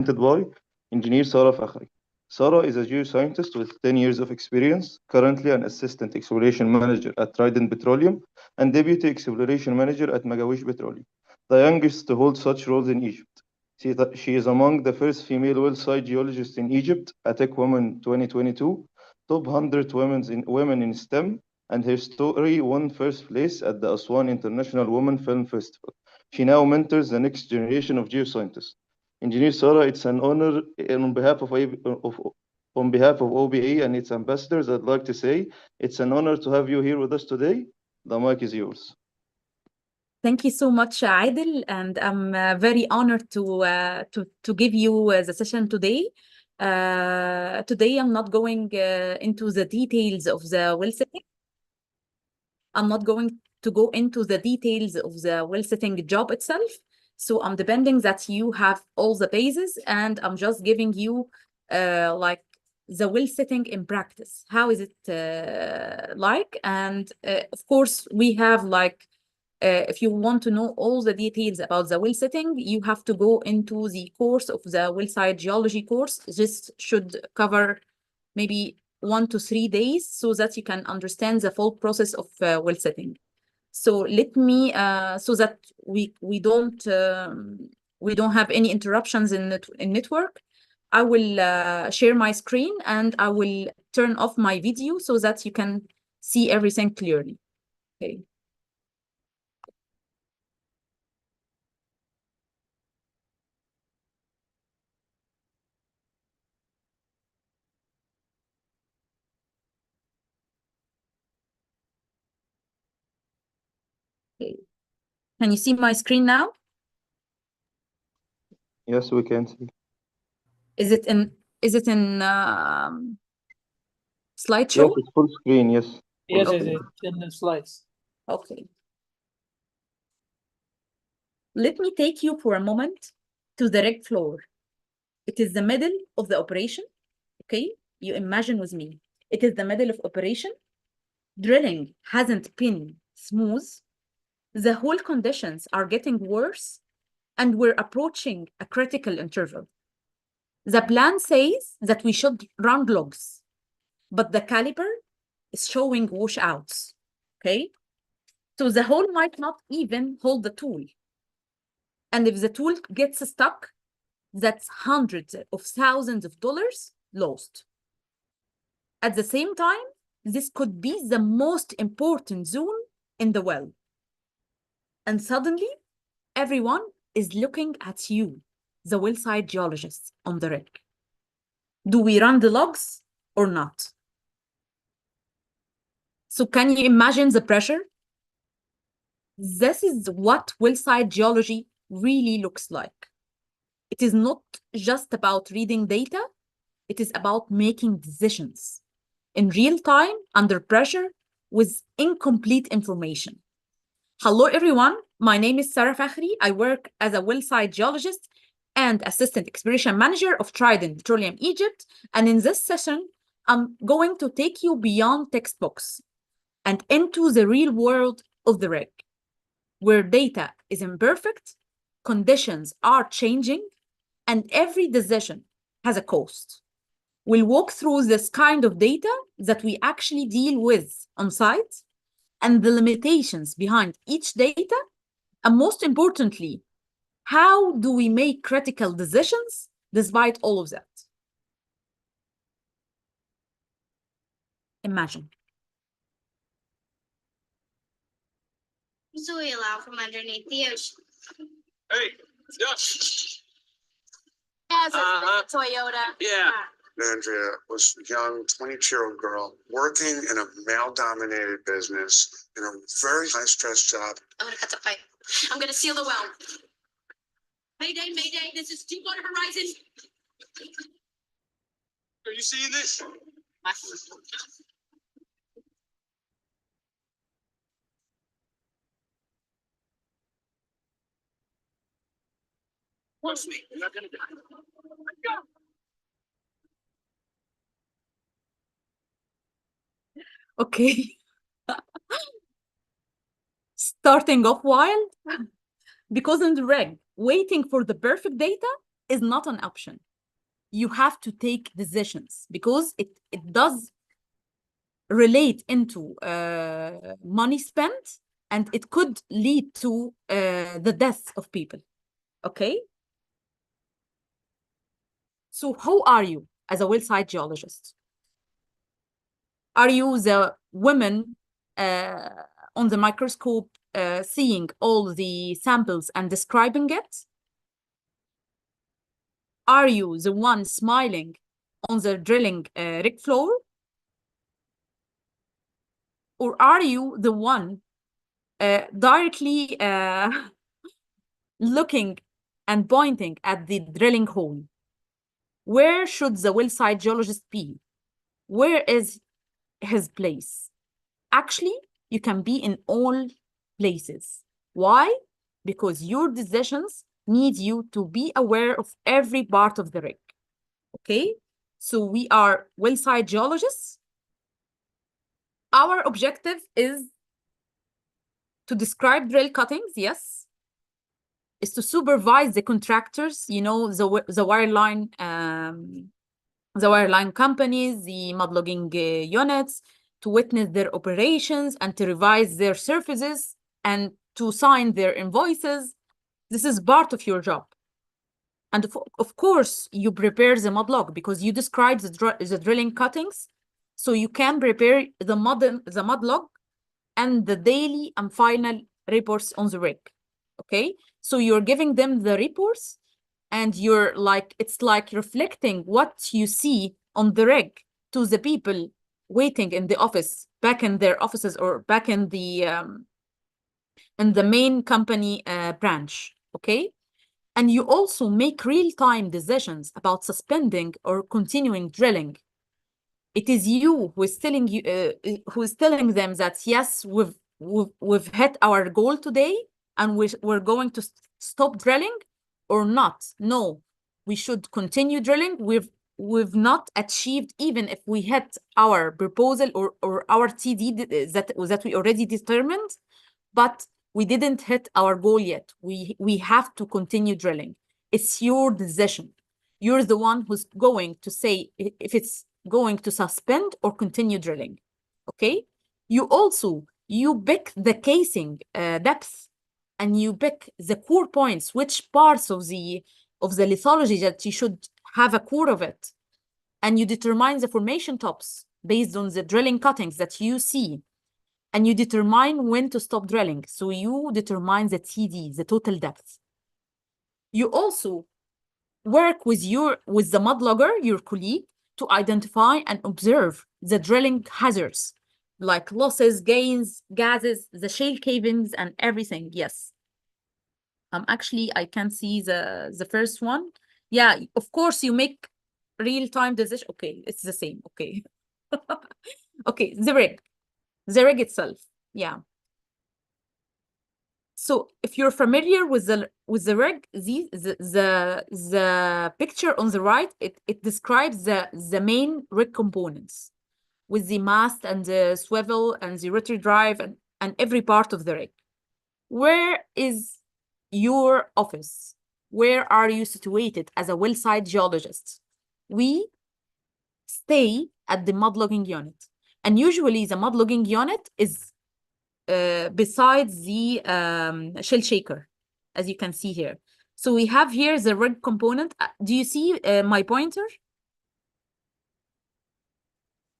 by Engineer Sarah Fakhri. Sarah is a geoscientist with 10 years of experience, currently an assistant exploration manager at Trident Petroleum and deputy exploration manager at Magawish Petroleum, the youngest to hold such roles in Egypt. She is among the first female Wellsite geologists in Egypt, a Tech Woman 2022, top 100 women in STEM, and her story won first place at the Aswan International Women Film Festival. She now mentors the next generation of geoscientists. Engineer Sarah, it's an honor on behalf of OBA and its ambassadors. I'd like to say it's an honor to have you here with us today. The mic is yours. Thank you so much, Adil, and I'm very honored to give you the session today. Today, I'm not going into the details of the well setting. I'm not going to go into the details of the well setting job itself. So I'm depending that you have all the bases, and I'm just giving you like the well setting in practice. How is it like? And of course, we have like if you want to know all the details about the well setting, you have to go into the course of the Wellsite Geology course. This should cover maybe 1 to 3 days so that you can understand the full process of well setting. So let me, so that we don't have any interruptions in network. I will share my screen and I will turn off my video so that you can see everything clearly. Okay. Okay. Can you see my screen now? Yes, we can see. Is it in slideshow? Yes, it's full screen, yes. Yes, Okay. it's in the slides. Okay. Let me take you for a moment to the rig floor. It is the middle of the operation. Okay, you imagine with me. It is the middle of operation. Drilling hasn't been smooth. The whole conditions are getting worse, and we're approaching a critical interval. The plan says that we should run logs, but the caliper is showing washouts. Okay, so the hole might not even hold the tool. And if the tool gets stuck, that's hundreds of thousands of dollars lost. At the same time, this could be the most important zone in the well. And suddenly, everyone is looking at you, the Wellsite geologist on the rig. Do we run the logs or not? So can you imagine the pressure? This is what Wellsite geology really looks like. It is not just about reading data, it is about making decisions in real time, under pressure, with incomplete information. Hello, everyone. My name is Sarah Fakhri. I work as a Wellsite geologist and assistant exploration manager of Trident Petroleum Egypt. And in this session, I'm going to take you beyond textbooks and into the real world of the rig, where data is imperfect, conditions are changing, and every decision has a cost. We'll walk through this kind of data that we actually deal with on site and the limitations behind each data, and most importantly, how do we make critical decisions despite all of that? Imagine. Soil out from underneath the ocean. Hey, yeah. As a Toyota. Yeah. Andrea was a young 22-year-old girl working in a male-dominated business in a very high-stress job. I'm gonna cut the pipe. I'm gonna seal the well. Mayday, mayday, this is Deepwater Horizon. Are you seeing this? Trust me, you're not gonna die. Go. Okay. Starting off wild, because in the rig, waiting for the perfect data is not an option. You have to take decisions because it does relate into money spent, and it could lead to the death of people. Okay? So who are you as a well site geologist? Are you the woman on the microscope seeing all the samples and describing it? Are you the one smiling on the drilling rig floor? Or are you the one directly looking and pointing at the drilling hole? Where should the well site geologist be? Where is his place? Actually, you can be in all places. Why? Because your decisions need you to be aware of every part of the rig. Okay? So we are well site geologists. Our objective is to describe drill cuttings, yes. Is to supervise the contractors, you know, the wireline companies, the mud logging units, to witness their operations and to revise their services and to sign their invoices. This is part of your job. And of course, you prepare the mud log because you describe the drilling cuttings. So you can prepare the mud log and the daily and final reports on the rig. Okay? So you're giving them the reports and you're like, it's like reflecting what you see on the rig to the people waiting in the office, back in their offices or back in the main company branch. Okay? And you also make real-time decisions about suspending or continuing drilling. It is you who is telling them that yes, we've hit our goal today and we're going to stop drilling, or not. No, we should continue drilling. We've not achieved, even if we hit our proposal or our TD that we already determined, but we didn't hit our goal yet. We have to continue drilling. It's your decision. You're the one who's going to say if it's going to suspend or continue drilling. Okay? You pick the casing depth, and you pick the core points, which parts of the lithology that you should have a core of it. And you determine the formation tops based on the drilling cuttings that you see. And you determine when to stop drilling. So you determine the TD, the total depth. You also work with the mud logger, your colleague, to identify and observe the drilling hazards, like losses, gains, gases, the shale cavings, and everything. Yes. Actually, I can see the first one. Yeah, of course, you make real-time decision. Okay, it's the same. Okay. Okay, the rig itself. Yeah. So if you're familiar with the rig, the picture on the right, it describes the main rig components with the mast and the swivel and the rotary drive and every part of the rig. Where is your office? Where are you situated as a well site geologist? We stay at the mud logging unit. And usually the mud logging unit is besides the shell shaker, as you can see here. So we have here the rig component. Do you see my pointer?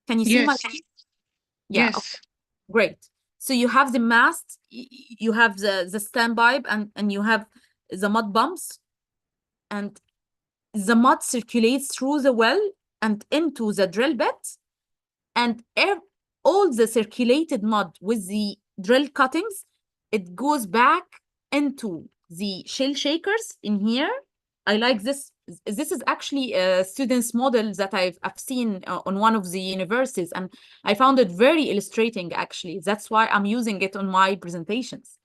Can you see my pointer? Yeah, Yes. okay. Great. So you have the mast, you have the standpipe, and you have the mud bumps, and the mud circulates through the well and into the drill bit, and all the circulated mud with the drill cuttings, it goes back into the shell shakers in here. I like this. This is actually a student's model that I've seen on one of the universities, and I found it very illustrating, actually. That's why I'm using it on my presentations.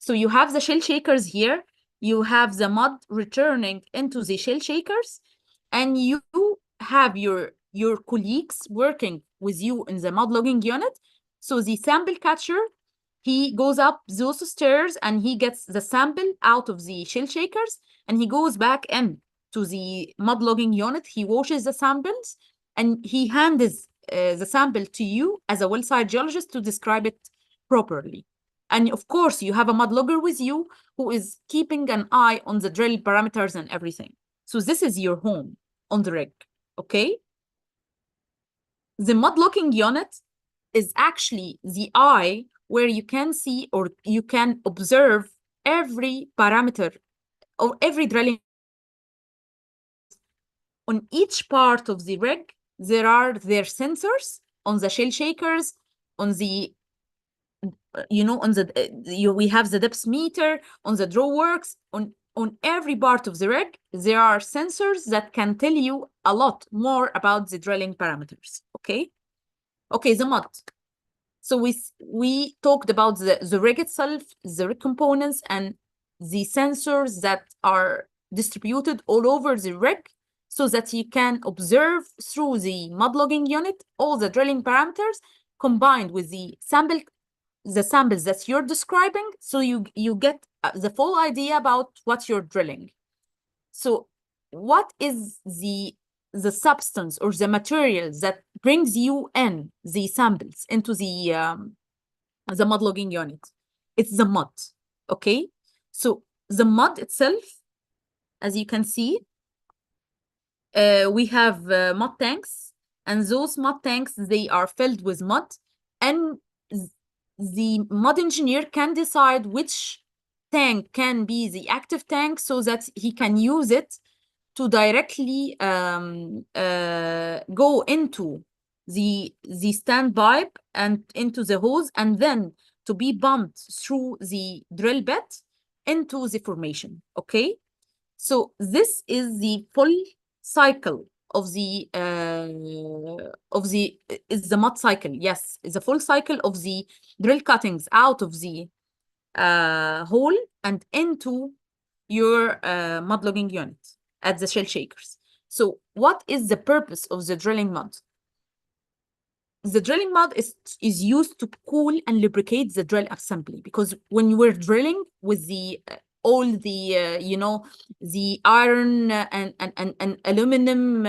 So you have the shell shakers here, you have the mud returning into the shell shakers, and you have your colleagues working with you in the mud logging unit. So the sample catcher, he goes up those stairs and he gets the sample out of the shell shakers and he goes back in to the mud logging unit. He washes the samples and he hands the sample to you as a well site geologist to describe it properly. And of course, you have a mud logger with you who is keeping an eye on the drill parameters and everything. So this is your home on the rig, okay? The mud logging unit is actually the eye where you can see or you can observe every parameter or every drilling. On each part of the rig, there are their sensors on the shell shakers, on the on the we have the depth meter, on the draw works, on every part of the rig, there are sensors that can tell you a lot more about the drilling parameters. Okay, the mud. So we talked about the rig itself, the rig components, and the sensors that are distributed all over the rig, so that you can observe through the mud logging unit all the drilling parameters combined with the samples that you're describing, so you get the full idea about what you're drilling. So what is the substance or the material that brings you in the samples into the mud logging unit? It's the mud, okay? So the mud itself, as you can see, we have mud tanks, and those mud tanks, they are filled with mud, and the mud engineer can decide which tank can be the active tank so that he can use it to directly go into the stand pipe and into the hose, and then to be bumped through the drill bit into the formation, okay? So this is the full cycle of the is the mud cycle. Yes, it's a full cycle of the drill cuttings out of the hole and into your mud logging unit at the shell shakers. So what is the purpose of the drilling mud? The drilling mud is used to cool and lubricate the drill assembly, because when we're drilling with the all the the iron and aluminum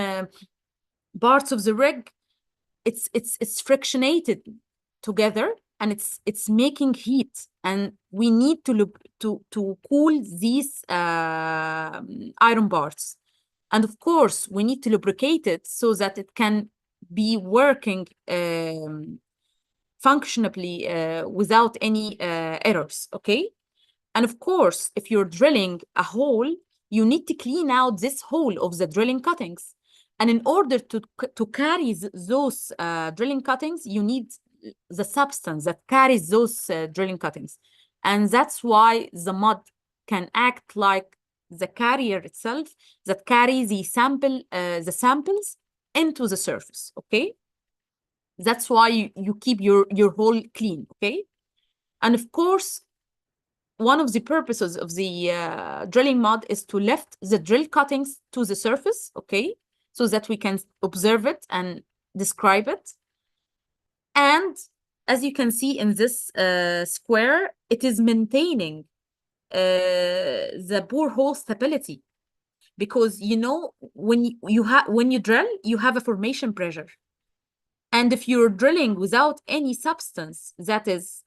parts of the rig, it's frictionated together, and it's making heat, and we need to cool these iron parts. And of course, we need to lubricate it so that it can be working functionally without any errors, okay? And of course, if you're drilling a hole, you need to clean out this hole of the drilling cuttings. And in order to carry those drilling cuttings, you need the substance that carries those drilling cuttings. And that's why the mud can act like the carrier itself that carries the samples into the surface, okay? That's why you keep your hole clean, okay? And of course, one of the purposes of the drilling mud is to lift the drill cuttings to the surface, okay? So that we can observe it and describe it. And as you can see in this square, it is maintaining the borehole stability, because when you drill, you have a formation pressure, and if you're drilling without any substance that is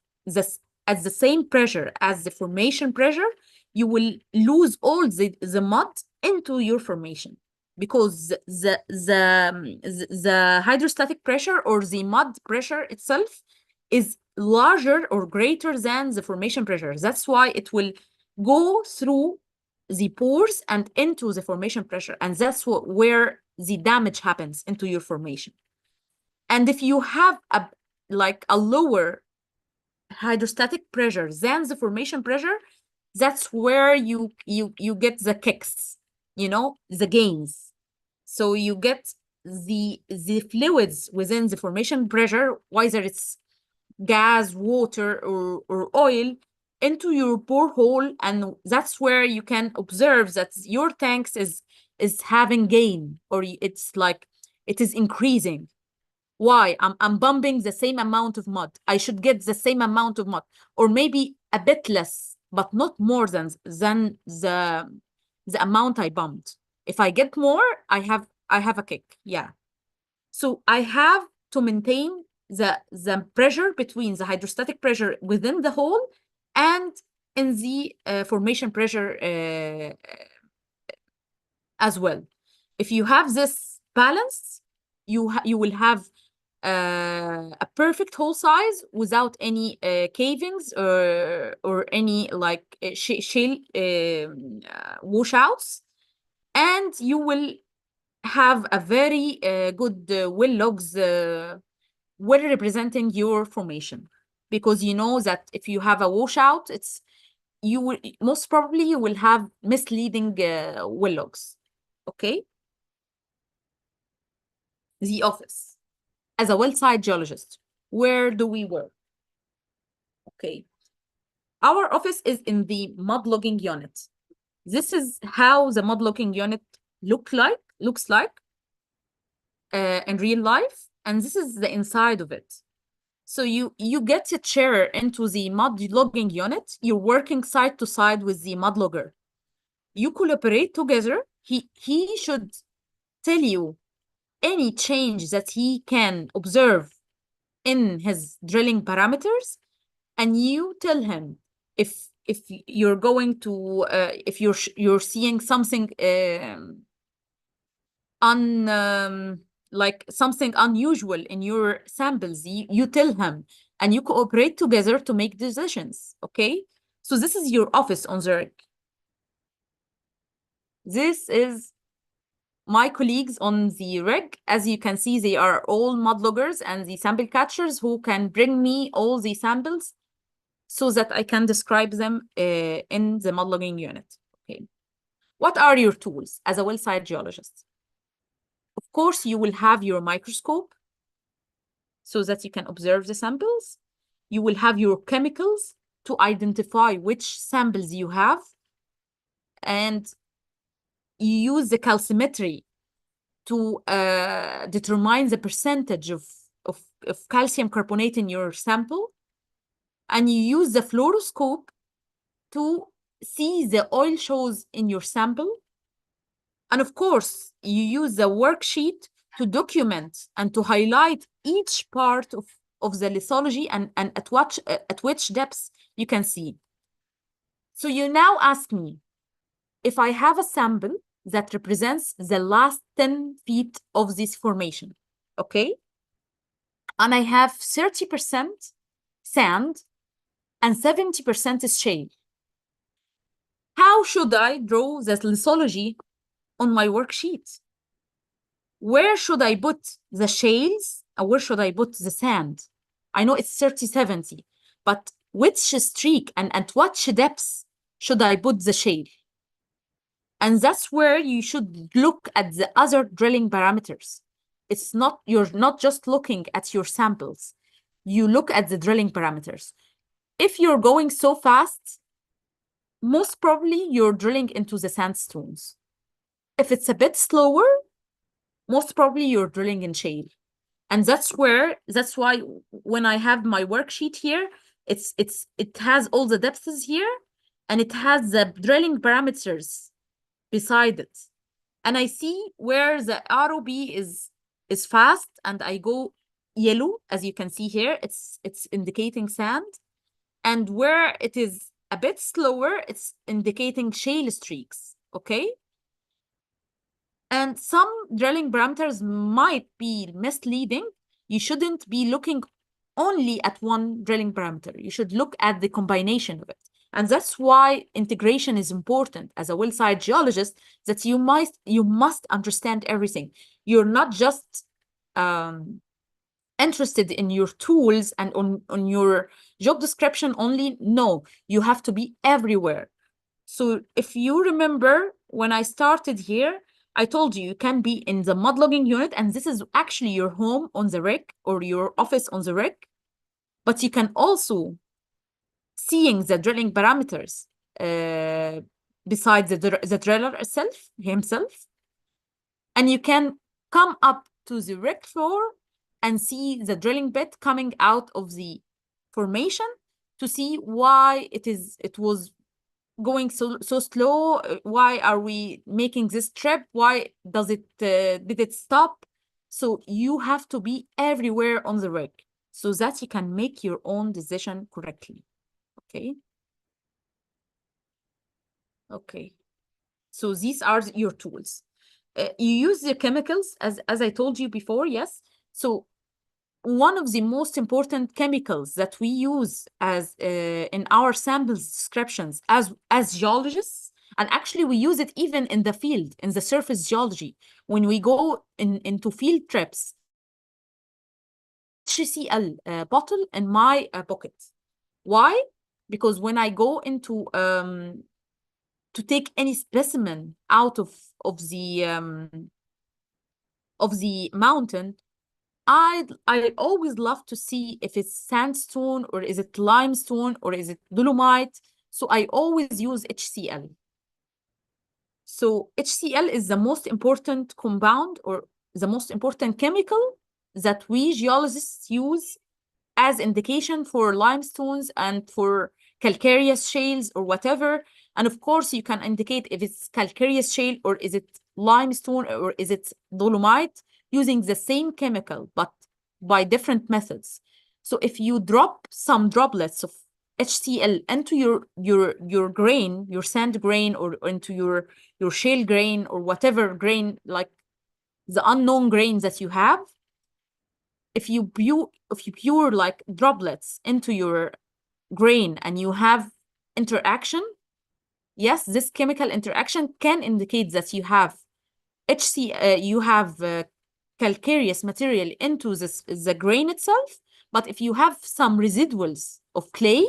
at the same pressure as the formation pressure, you will lose all the mud into your formation, because the hydrostatic pressure or the mud pressure itself is larger or greater than the formation pressure. That's why it will go through the pores and into the formation pressure, and that's where the damage happens into your formation. And if you have a lower hydrostatic pressure than the formation pressure, that's where you get the kicks, the gains. So you get the fluids within the formation pressure, whether it's gas, water, or oil, into your borehole, and that's where you can observe that your tanks is having gain, or it's like it is increasing. Why? I'm bumping the same amount of mud. I should get the same amount of mud, or maybe a bit less, but not more than the amount I bumped. If I get more, I have a kick. Yeah. So I have to maintain the pressure between the hydrostatic pressure within the hole and in the formation pressure as well. If you have this balance, you will have a perfect hole size without any cavings or any like shale washouts, and you will have a very good well logs well representing your formation, because you know that if you have a washout, you will most probably you will have misleading well logs. Okay. The office. As a Wellsite geologist, where do we work? Okay. Our office is in the mud logging unit. This is how the mud logging unit looks like in real life, and this is the inside of it. So you get a chair into the mud logging unit. You're working side to side with the mud logger. You collaborate together. He should tell you any change that he can observe in his drilling parameters, and you tell him if you're going to if you're seeing something like something unusual in your samples, you tell him, and you cooperate together to make decisions. Okay, so this is your office on the rig. This is my colleagues on the rig. As you can see, they are all mud loggers and the sample catchers who can bring me all the samples so that I can describe them in the mud logging unit. Okay. What are your tools as a Wellsite geologist? Of course, you will have your microscope so that you can observe the samples. You will have your chemicals to identify which samples you have. And you use the calcimetry to determine the percentage of calcium carbonate in your sample. And you use the fluoroscope to see the oil shows in your sample. And of course, you use the worksheet to document and to highlight each part of the lithology and at which depths you can see. So you now ask me, if I have a sample that represents the last 10 feet of this formation, okay? And I have 30% sand and 70% is shale. How should I draw the lithology on my worksheet? Where should I put the shales and where should I put the sand? I know it's 30-70, but which streak and at what depths should I put the shale? And that's where you should look at the other drilling parameters. You're not just looking at your samples. You look at the drilling parameters. If you're going so fast, most probably you're drilling into the sandstones. If it's a bit slower, most probably you're drilling in shale. And that's why when I have my worksheet here, it has all the depths here, and it has the drilling parameters beside it. And I see where the ROB is fast, and I go yellow, as you can see here, it's indicating sand. And where it is a bit slower, it's indicating shale streaks, okay? And some drilling parameters might be misleading. You shouldn't be looking only at one drilling parameter. You should look at the combination of it. And that's why integration is important as a Wellsite geologist, that you must understand everything. You're not just interested in your tools and on your job description only. No, you have to be everywhere. So if you remember, when I started here, I told you can be in the mud logging unit, and this is actually your home on the rig or your office on the rig. But you can also seeing the drilling parameters besides the driller himself. And you can come up to the rig floor and see the drilling bit coming out of the formation to see why it was going so slow? Why are we making this trip? Why does it did it stop? So you have to be everywhere on the rig so that you can make your own decision correctly. Okay. Okay. So these are your tools. You use the chemicals as I told you before, yes. So one of the most important chemicals that we use as in our samples descriptions as geologists, and actually we use it even in the field, in the surface geology. When we go into field trips, HCl bottle in my pocket. Why? Because when I go into to take any specimen out of the mountain, I always love to see if it's sandstone or is it limestone or is it dolomite. So I always use HCl. So HCl is the most important compound or the most important chemical that we geologists use as indication for limestones and for calcareous shales or whatever. And of course, you can indicate if it's calcareous shale or is it limestone or is it dolomite using the same chemical, but by different methods. So if you drop some droplets of HCl into your grain, your sand grain, or into your shale grain or whatever grain, like the unknown grains that you have, if you pour like droplets into your grain and you have interaction, yes, this chemical interaction can indicate that you have calcareous material into the grain itself. But if you have some residuals of clay,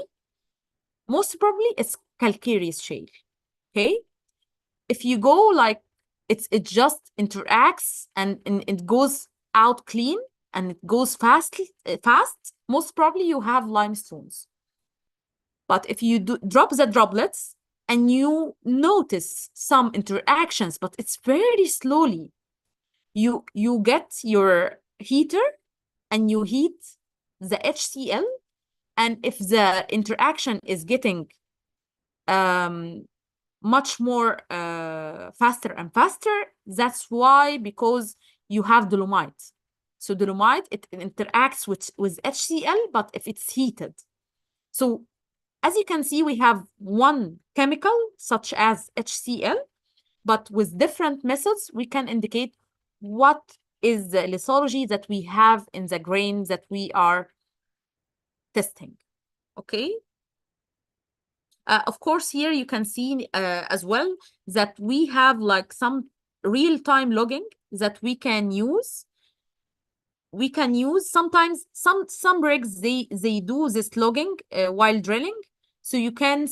most probably it's calcareous shale. Okay, if you go like it just interacts and it goes out clean and it goes fast, most probably you have limestones. But if you drop the droplets and you notice some interactions, but it's very slowly, you get your heater and you heat the HCl, and if the interaction is getting much more faster and faster, that's why, because you have dolomite. So dolomite, it interacts with HCl, but if it's heated. So as you can see, we have one chemical such as HCl, but with different methods, we can indicate what is the lithology that we have in the grains that we are testing. Okay. Of course, here you can see as well that we have like some real-time logging that we can use. We can use sometimes some rigs, they do this logging while drilling. So you can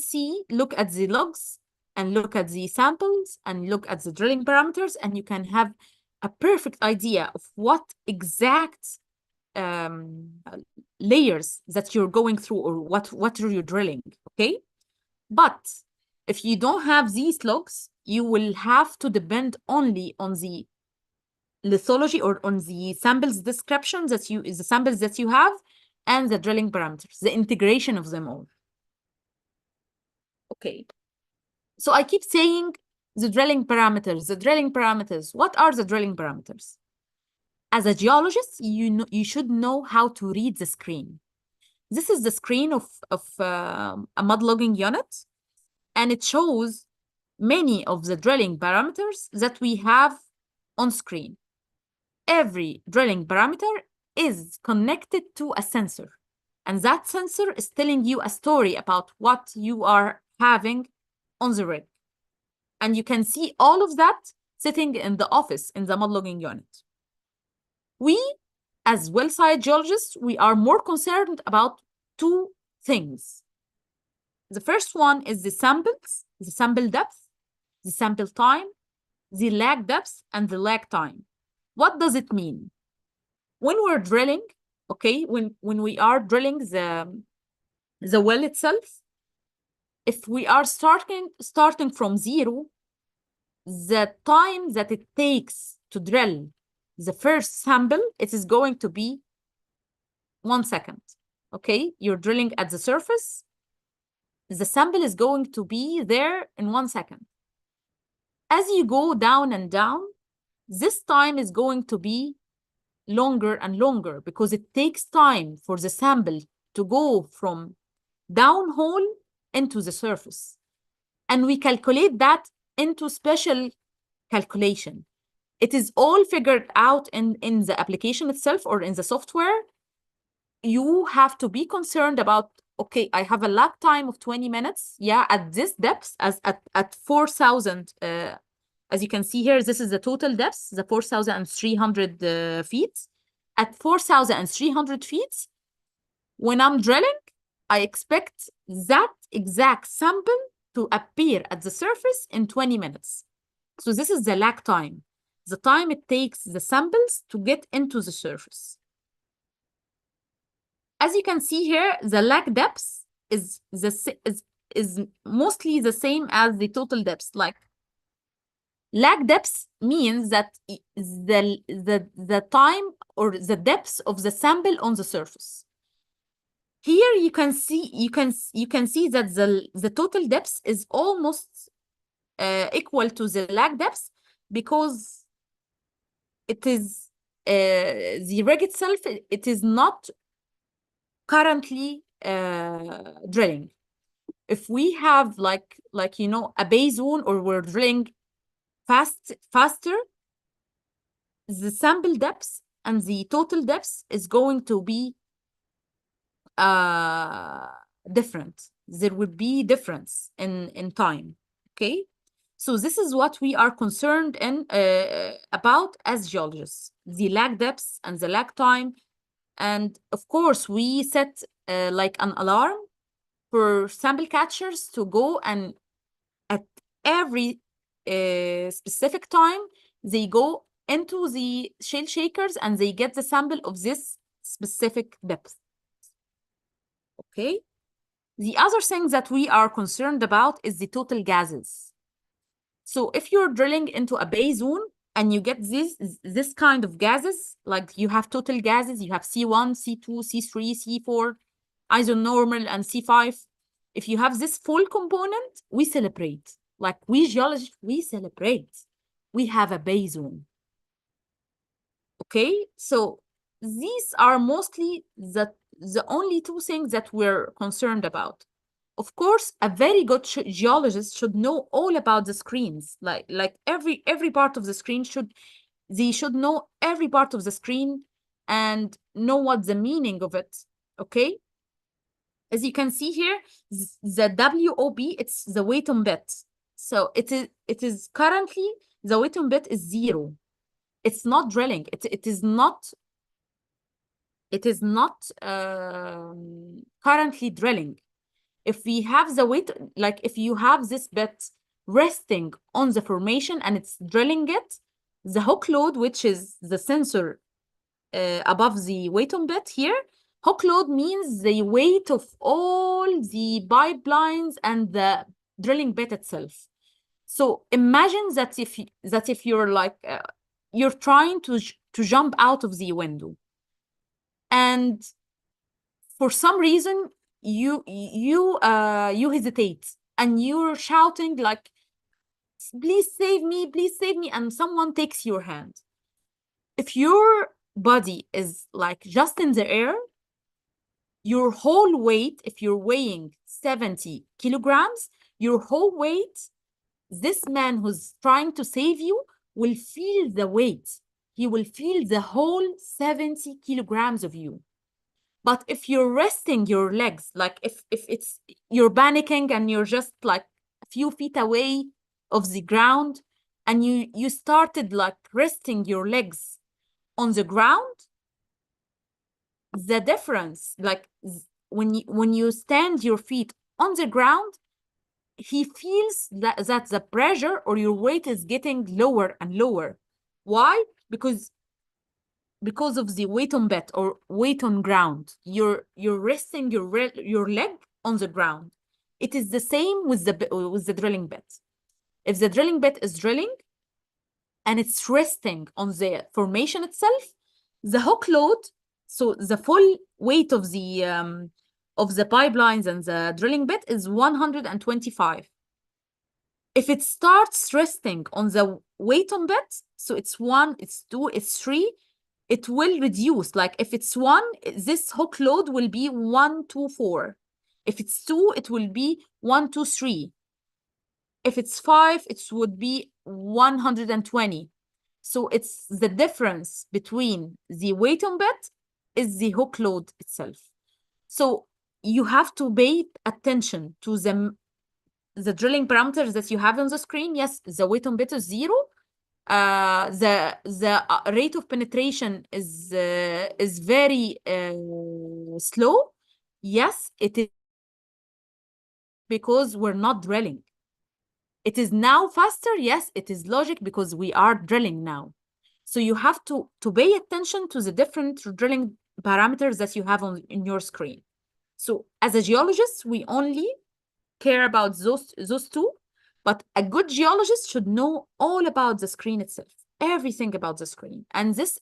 look at the logs and look at the samples and look at the drilling parameters, and you can have a perfect idea of what exact layers that you're going through or what are you drilling. Okay. But if you don't have these logs, you will have to depend only on the lithology or on the samples description the samples that you have and the drilling parameters, the integration of them all. Okay. So I keep saying the drilling parameters, the drilling parameters. What are the drilling parameters? As a geologist, you should know how to read the screen. This is the screen of a mud logging unit, and it shows many of the drilling parameters that we have on screen. Every drilling parameter is connected to a sensor, and that sensor is telling you a story about what you are having on the rig. And you can see all of that sitting in the office in the mud logging unit. We, as Wellsite geologists, we are more concerned about two things. The first one is the samples, the sample depth, the sample time, the lag depth, and the lag time. What does it mean? When we're drilling, okay, when we are drilling the well itself, if we are starting from zero, the time that it takes to drill the first sample, it is going to be 1 second. Okay, you're drilling at the surface. the sample is going to be there in 1 second. As you go down and down, this time is going to be longer and longer because it takes time for the sample to go from downhole into the surface. And we calculate that into special calculation. It is all figured out in the application itself or in the software. You have to be concerned about, okay, I have a lag time of 20 minutes. Yeah, at this depth, at 4,000, as you can see here, this is the total depth, the 4,300 feet. At 4,300 feet, when I'm drilling, I expect that exact sample to appear at the surface in 20 minutes. So this is the lag time, the time it takes the samples to get into the surface. As you can see here, the lag depth is mostly the same as the total depth. Like, lag depth means that the time or the depth of the sample on the surface. Here you can see that the total depth is almost equal to the lag depth because it is the rig itself. It is not currently drilling. If we have like you know, a bay zone, or we're drilling faster, the sample depth and the total depth is going to be different. There would be difference in time. Okay, so this is what we are concerned about as geologists: the lag depth and the lag time. And of course, we set like an alarm for sample catchers to go, and at every specific time, they go into the shale shakers and they get the sample of this specific depth. Okay. The other thing that we are concerned about is the total gases. So if you're drilling into a bay zone and you get this kind of gases, like you have total gases, you have C1, C2, C3, C4, isonormal, and C5. If you have this full component, we celebrate. Like, we geologists, we celebrate. We have a bay zone. Okay, so these are mostly the only two things that we're concerned about. Of course, a very good geologist should know all about the screens. Like every part of the screen should know every part of the screen and know what the meaning of it. Okay. As you can see here, the WOB, it's the weight on bit. So it is currently, the weight on bit is 0. It's not drilling. It is not currently drilling. If we have the weight, like if you have this bit resting on the formation and it's drilling it, the hook load, which is the sensor above the weight on bit here, hook load means the weight of all the pipelines and the drilling bit itself. So imagine that if you're like you're trying to jump out of the window, and for some reason you hesitate and you're shouting like, please save me, and someone takes your hand. If your body is like just in the air, your whole weight, if you're weighing 70 kilograms, your whole weight, this man who's trying to save you will feel the weight. He will feel the whole 70 kilograms of you. But if you're resting your legs, like if it's, you're panicking and you're just like a few feet away of the ground, and you started like resting your legs on the ground, the difference, like when you stand your feet on the ground, he feels that the pressure or your weight is getting lower and lower. Why? Because of the weight on bed or weight on ground. You're resting your leg on the ground. It is the same with the drilling bit. If the drilling bit is drilling and it's resting on the formation itself, the hook load, so the full weight of the of the pipelines and the drilling bit is 125. If it starts resting on the Wheaton bit, so it's 1, it's 2, it's 3, it will reduce. Like if it's 1, this hook load will be 1, 2, 4. If it's 2, it will be 1, 2, 3. If it's 5, it would be 120. So it's the difference between the Wheaton bit is the hook load itself. So you have to pay attention to the drilling parameters that you have on the screen. Yes, the Wheaton bit is 0. The rate of penetration is very slow. Yes, it is because we're not drilling. It is now faster. Yes, it is logic because we are drilling now. So you have to pay attention to the different drilling parameters that you have in your screen. So as a geologist, we only care about those two, but a good geologist should know all about the screen itself, everything about the screen. And this,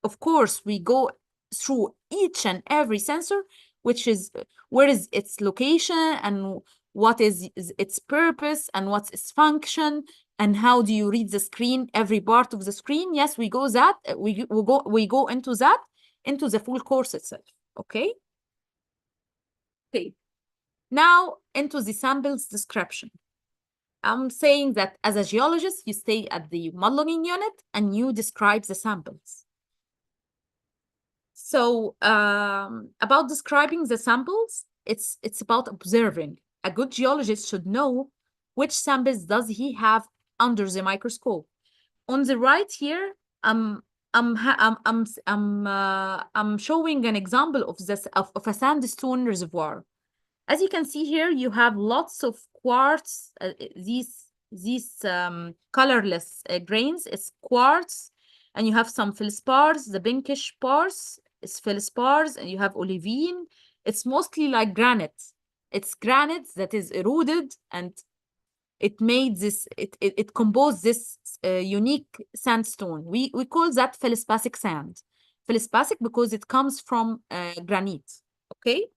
of course, we go through each and every sensor, which is where is its location and what is its purpose and what's its function and how do you read the screen, every part of the screen. Yes, we go into that, into the full course itself. Okay. Okay. Now into the samples description. I'm saying that as a geologist, you stay at the mud logging unit and you describe the samples. So about describing the samples, it's about observing. A good geologist should know which samples does he have under the microscope. On the right here, I'm showing an example of this of a sandstone reservoir. As you can see here, you have lots of quartz. These colorless grains is quartz, and you have some feldspars. The pinkish parts is feldspars, and you have olivine. It's mostly like granite. It's granite that is eroded, and it made this. It composed this unique sandstone. We call that feldspathic sand. Feldspathic because it comes from granite. Okay.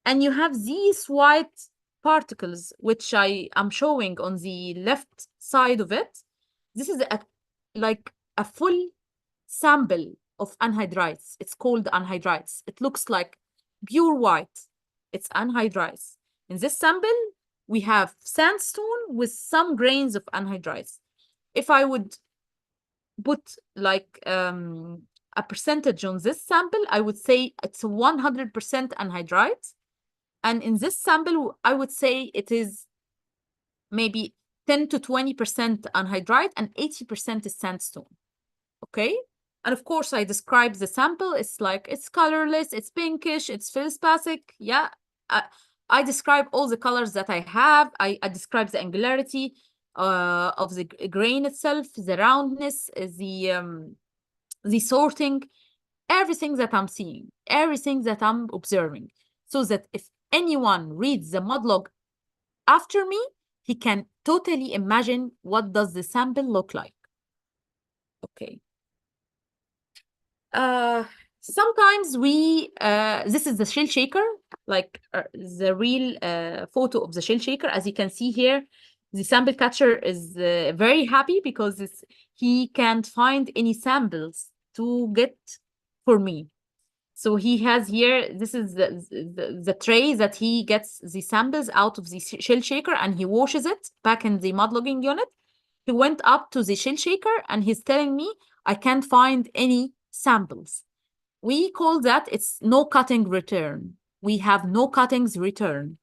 And you have these white particles, which I am showing on the left side of it. This is like a full sample of anhydrites. It's called anhydrites. It looks like pure white. It's anhydrites. In this sample, we have sandstone with some grains of anhydrites. If I would put like a percentage on this sample, I would say it's 100% anhydrite. And in this sample, I would say it is maybe 10 to 20% anhydrite and 80% is sandstone. Okay. And of course, I describe the sample. It's like, it's colorless, it's pinkish, it's feldspathic. Yeah. I describe all the colors that I have. I describe the angularity of the grain itself, the roundness, the sorting, everything that I'm seeing, everything that I'm observing. So that if anyone reads the mud log after me, he can totally imagine what does the sample look like. Okay. Sometimes this is the shell shaker, like the real photo of the shell shaker. As you can see here, the sample catcher is very happy because he can't find any samples to get for me. So he has here, this is the tray that he gets the samples out of the shell shaker and he washes it back in the mud logging unit. He went up to the shell shaker and he's telling me, I can't find any samples. We call that it's no cutting return. We have no cuttings return.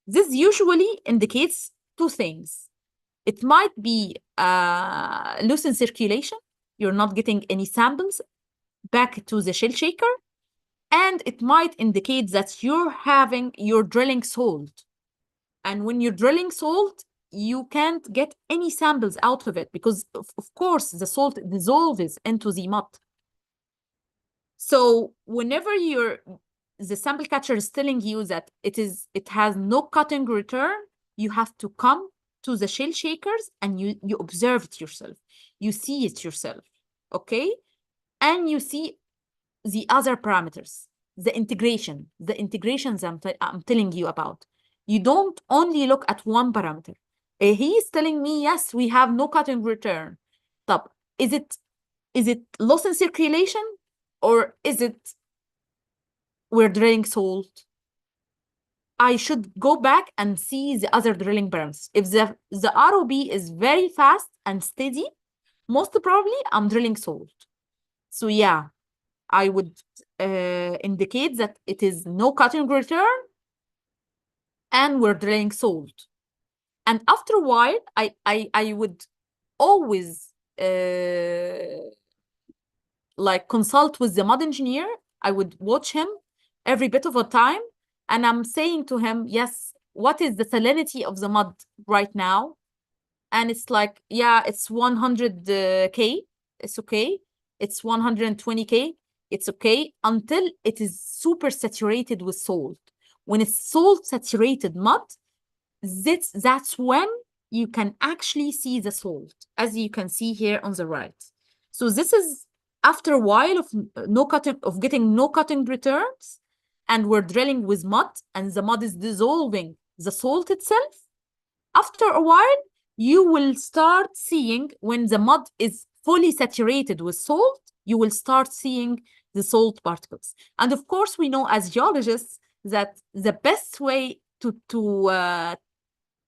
This usually indicates two things. It might be loose in circulation. You're not getting any samples back to the shell shaker. And it might indicate that you're drilling salt. And when you're drilling salt, you can't get any samples out of it because, of course, the salt dissolves into the mud. So whenever the sample catcher is telling you that it has no cutting return, you have to come to the shell shakers and you observe it yourself. You see it yourself, okay? And you see the other parameters. the integrations I'm telling you about. You don't only look at one parameter. He is telling me, yes, we have no cutting return. طب, is it loss in circulation, or is it we're drilling salt? I should go back and see the other drilling parameters. If the ROB is very fast and steady, most probably I'm drilling salt. So yeah, I would indicate that it is no cutting return and we're drilling salt. And after a while, I would always like consult with the mud engineer. I would watch him every bit of a time, and I'm saying to him, yes, what is the salinity of the mud right now? And it's like, yeah, it's 100K, it's okay. It's 120K, it's okay, until it is super saturated with salt. When it's salt saturated mud, that's when you can actually see the salt, as you can see here on the right. So this is after a while of getting no cutting returns, and we're drilling with mud, and the mud is dissolving the salt itself. After a while, you will start seeing, when the mud is fully saturated with salt, you will start seeing the salt particles. And of course, we know as geologists that the best way to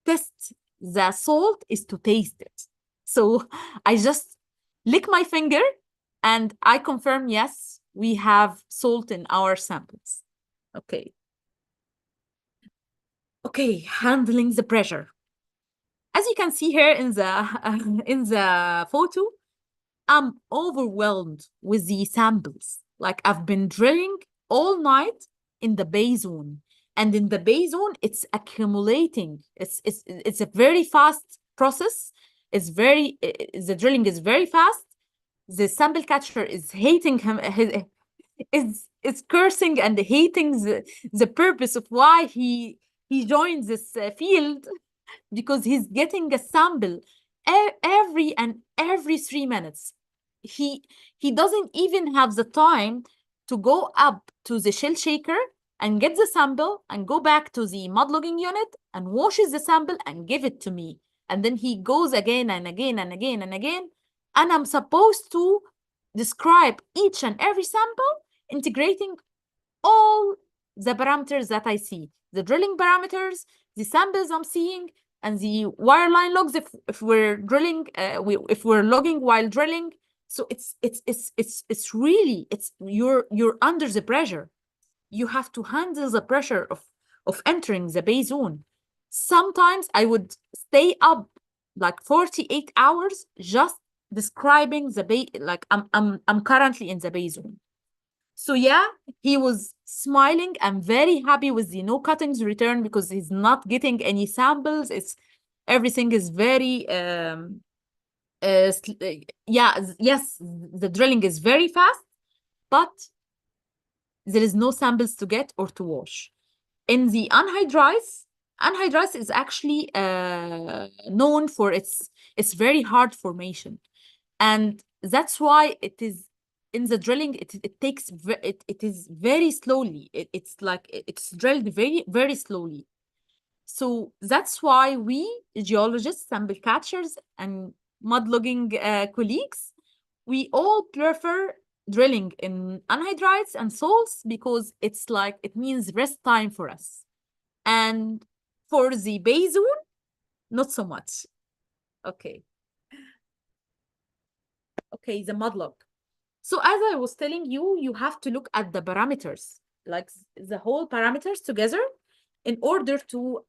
test the salt is to taste it. So I just lick my finger and I confirm, yes, we have salt in our samples. Okay. Okay, handling the pressure. As you can see here in the photo, I'm overwhelmed with the samples. Like, I've been drilling all night in the bay zone. And in the bay zone, it's accumulating. It's a very fast process. The drilling is very fast. The sample catcher is hating him, is cursing and hating the purpose of why he joined this field, because he's getting a sample every 3 minutes. He doesn't even have the time to go up to the shell shaker and get the sample and go back to the mud logging unit and washes the sample and give it to me. And then he goes again and again and again and again. And I'm supposed to describe each and every sample, integrating all the parameters that I see, the drilling parameters, the samples I'm seeing, and the wireline logs if we're drilling, if we're logging while drilling. So it's really, you're under the pressure. You have to handle the pressure of entering the bay zone. Sometimes I would stay up like 48 hours just describing the bay, like I'm currently in the bay zone. So yeah, he was smiling and very happy with the no cuttings return, because he's not getting any samples. Everything is very yes, the drilling is very fast, but there is no samples to get or to wash. In the anhydrous is actually known for its very hard formation, and that's why it is in the drilling. It takes it is very slowly. It's like it's drilled very slowly. So that's why we geologists, sample catchers, and mud logging colleagues, we all prefer drilling in anhydrites and salts, because it's like, it means rest time for us. And for the bay zone, not so much. Okay. Okay, the mud log. So as I was telling you, you have to look at the parameters, like the whole parameters together, in order to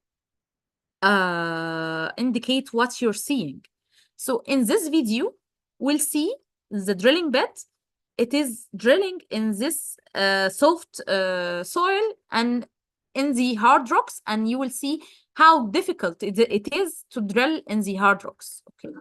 indicate what you're seeing. So in this video, we'll see the drilling bed. It is drilling in this soft soil and in the hard rocks, and you will see how difficult it is to drill in the hard rocks. Okay.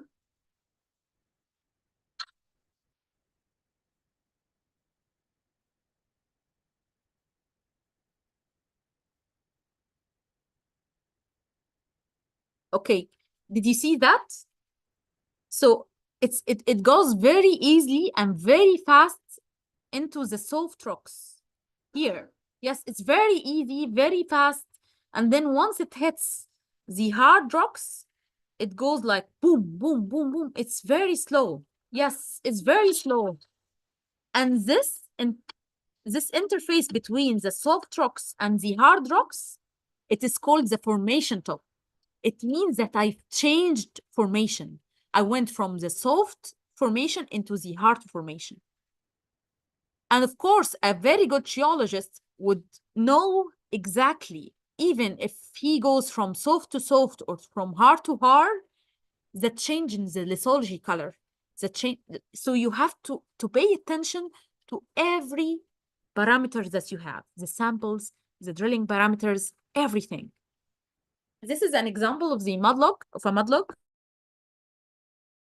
Okay, did you see that? So it goes very easily and very fast into the soft rocks. here. Yes, it's very easy, very fast. And then once it hits the hard rocks, it goes like boom, boom, boom, boom. It's very slow. Yes, it's very slow. And this interface between the soft rocks and the hard rocks, it is called the formation top. It means that I've changed formation. I went from the soft formation into the hard formation. And of course, a very good geologist would know exactly, even if he goes from soft to soft or from hard to hard, the change in the lithology color, the change. So you have to pay attention to every parameter that you have, the samples, the drilling parameters, everything. This is an example of the mudlog, of a mudlog.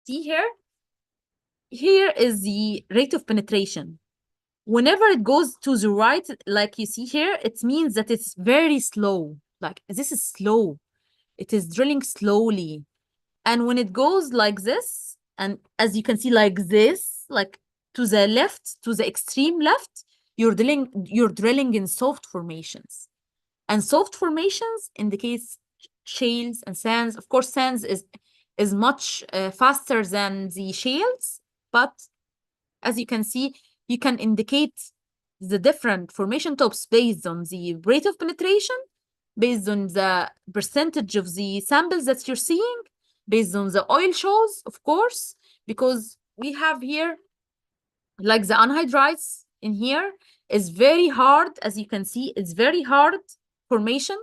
See here? Here is the rate of penetration. Whenever it goes to the right, like you see here, it means that it's very slow. Like this is slow. It is drilling slowly. And when it goes like this, and as you can see like this, like to the left, to the extreme left, you're drilling in soft formations. And soft formations indicates shales and sands. Of course, sands is much faster than the shales, but as you can see, you can indicate the different formation types based on the rate of penetration, based on the percentage of the samples that you're seeing, based on the oil shows, of course, because we have here, like the anhydrites in here is very hard. As you can see, it's very hard formation.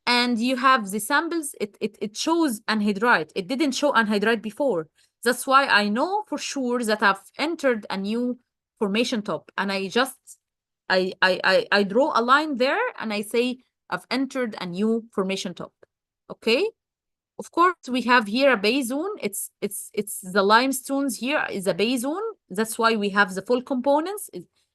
And you have the samples, it shows anhydrite. It didn't show anhydrite before. That's why I know for sure that I've entered a new formation top. And I just, I draw a line there and I say, I've entered a new formation top. Okay. Of course, we have here a bay zone. It's the limestones here is a bay zone. That's why we have the full components.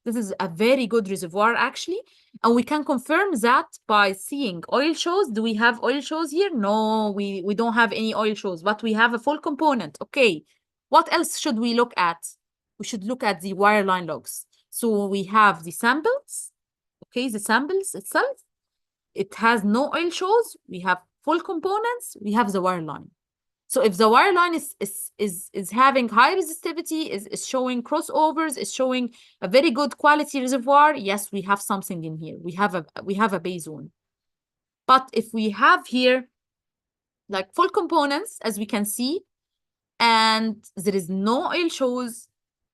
This is a very good reservoir, actually. And we can confirm that by seeing oil shows. Do we have oil shows here? No, we don't have any oil shows, but we have a full component. Okay. What else should we look at? We should look at the wireline logs. So we have the samples. Okay, the samples itself. It has no oil shows. We have full components. We have the wireline. So if the wireline is having high resistivity, is showing crossovers, is showing a very good quality reservoir, yes, we have something in here. We have a bay zone. But if we have here like full components, as we can see, and there is no oil shows,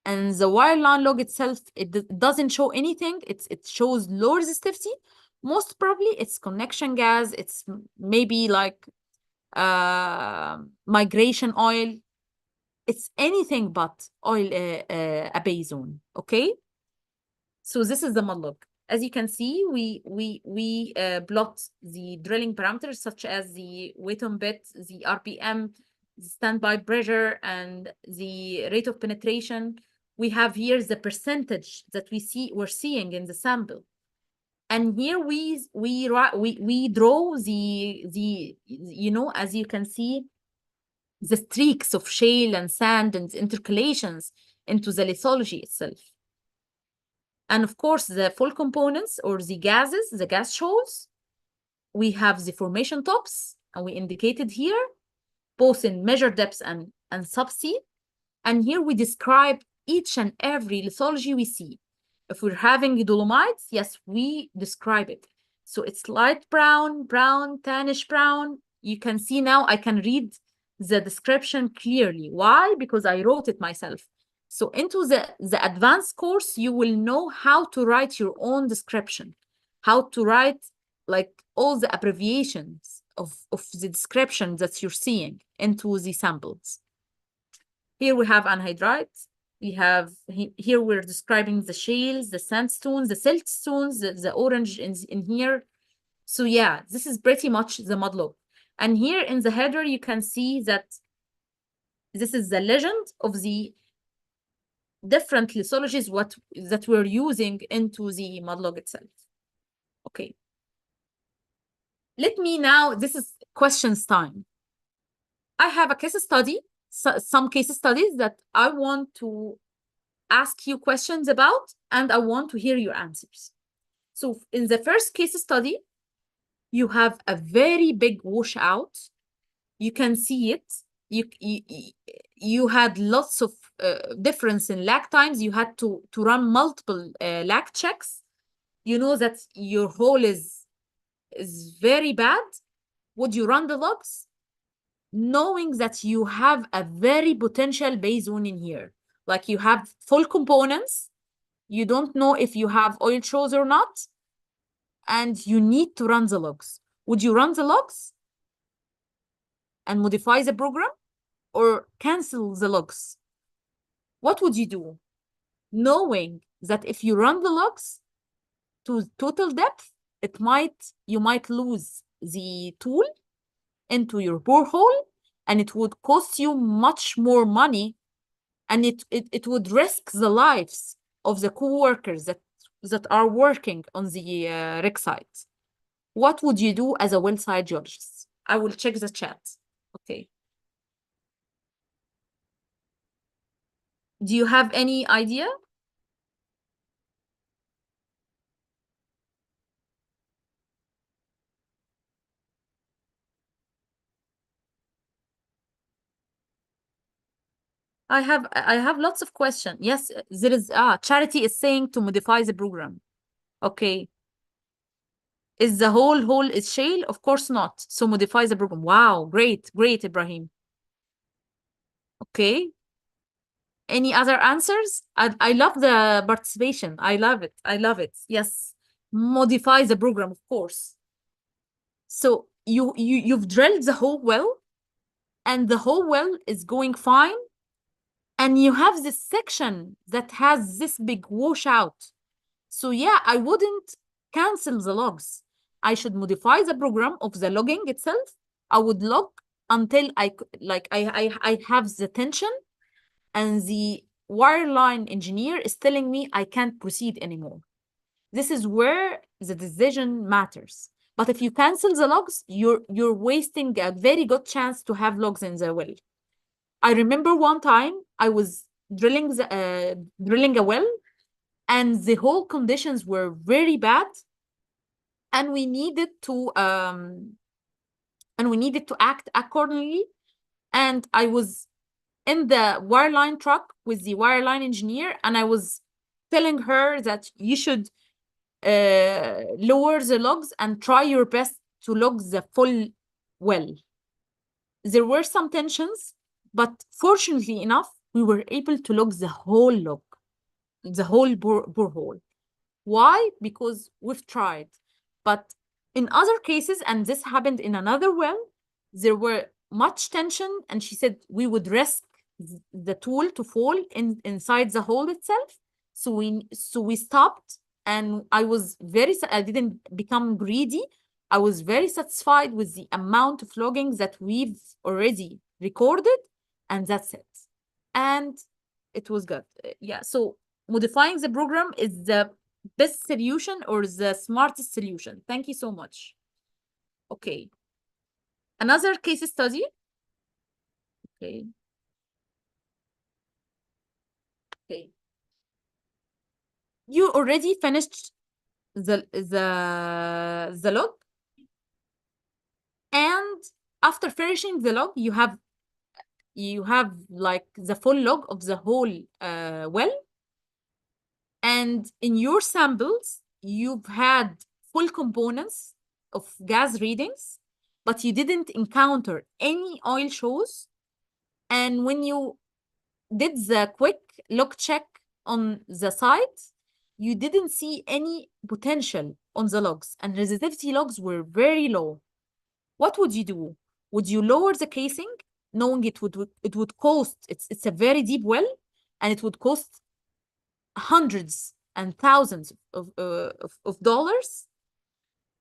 and the wireline log itself, it doesn't show anything. It shows low resistivity. Most probably it's connection gas. It's maybe like migration oil. It's anything but oil, a bay zone. Okay. So this is the mud log. As you can see, we plot the drilling parameters such as the weight on bit, the RPM, the standby pressure, and the rate of penetration. We have here the percentage that we're seeing in the sample. And here we draw the you know, as you can see, the streaks of shale and sand and intercalations into the lithology itself. And of course, the full components or the gases, the gas shows, we have the formation tops, and we indicated here, both in measured depths and subsea. And here we describe each and every lithology we see. If we're having dolomites, yes, we describe it. So it's light brown, brown, tannish brown. You can see now I can read the description clearly. Why? Because I wrote it myself. So into the advanced course, you will know how to write your own description, how to write like all the abbreviations of the description that you're seeing into the samples. Here we have anhydrite. We have here we're describing the shales, the sandstones, the siltstones, the orange in here. So yeah, this is pretty much the mud log. And here in the header, you can see that this is the legend of the different lithologies that we're using into the mud log itself. Okay. Let me now, this is questions time. I have a case study, some case studies that I want to ask you questions about, and I want to hear your answers. So in the first case study, you have a very big washout. You can see it. You had lots of difference in lag times. You had to run multiple lag checks. You know that your hole is very bad. Would you run the logs? Knowing that you have a very potential base zone in here, like you have full components, you don't know if you have oil shows or not, and you need to run the logs. Would you run the logs and modify the program or cancel the logs? What would you do? Knowing that if you run the logs to total depth, you might lose the tool into your borehole, and it would cost you much more money, and it would risk the lives of the co-workers that are working on the rig site. What would you do as a well-site geologist? I will check the chat. Okay. Do you have any idea? I have lots of questions. Yes, there is Charity is saying to modify the program. Okay. Is the whole hole is shale? Of course not. So modify the program. Wow, great, Ibrahim. Okay. Any other answers? I love the participation. I love it. Yes. Modify the program, of course. So you've drilled the whole well, and the whole well is going fine, and you have this section that has this big washout. So yeah, I wouldn't cancel the logs. I should modify the program of the logging itself. I would log until I have the tension, and the wireline engineer is telling me I can't proceed anymore. This is where the decision matters. But if you cancel the logs, you're wasting a very good chance to have logs in the well. I remember one time I was drilling a well, and the whole conditions were very bad, and we needed to act accordingly. And I was in the wireline truck with the wireline engineer, and I was telling her that you should lower the logs and try your best to log the full well. There were some tensions, but fortunately enough, we were able to log the whole borehole. Why? Because we've tried. But in other cases, and this happened in another well, there were much tension, and she said we would risk the tool to fall inside the hole itself. So we stopped, and I didn't become greedy. I was very satisfied with the amount of logging that we've already recorded, and that's it. And it was good. Yeah, so modifying the program is the best solution or the smartest solution. Thank you so much. Okay. Another case study. Okay. Okay. You already finished the log, and after finishing the log, you have like the full log of the whole well, and in your samples you've had full components of gas readings, but you didn't encounter any oil shows. And when you did the quick log check on the site, you didn't see any potential on the logs, and resistivity logs were very low. What would you do? Would you lower the casing, knowing it would cost, it's a very deep well, and it would cost hundreds and thousands of dollars?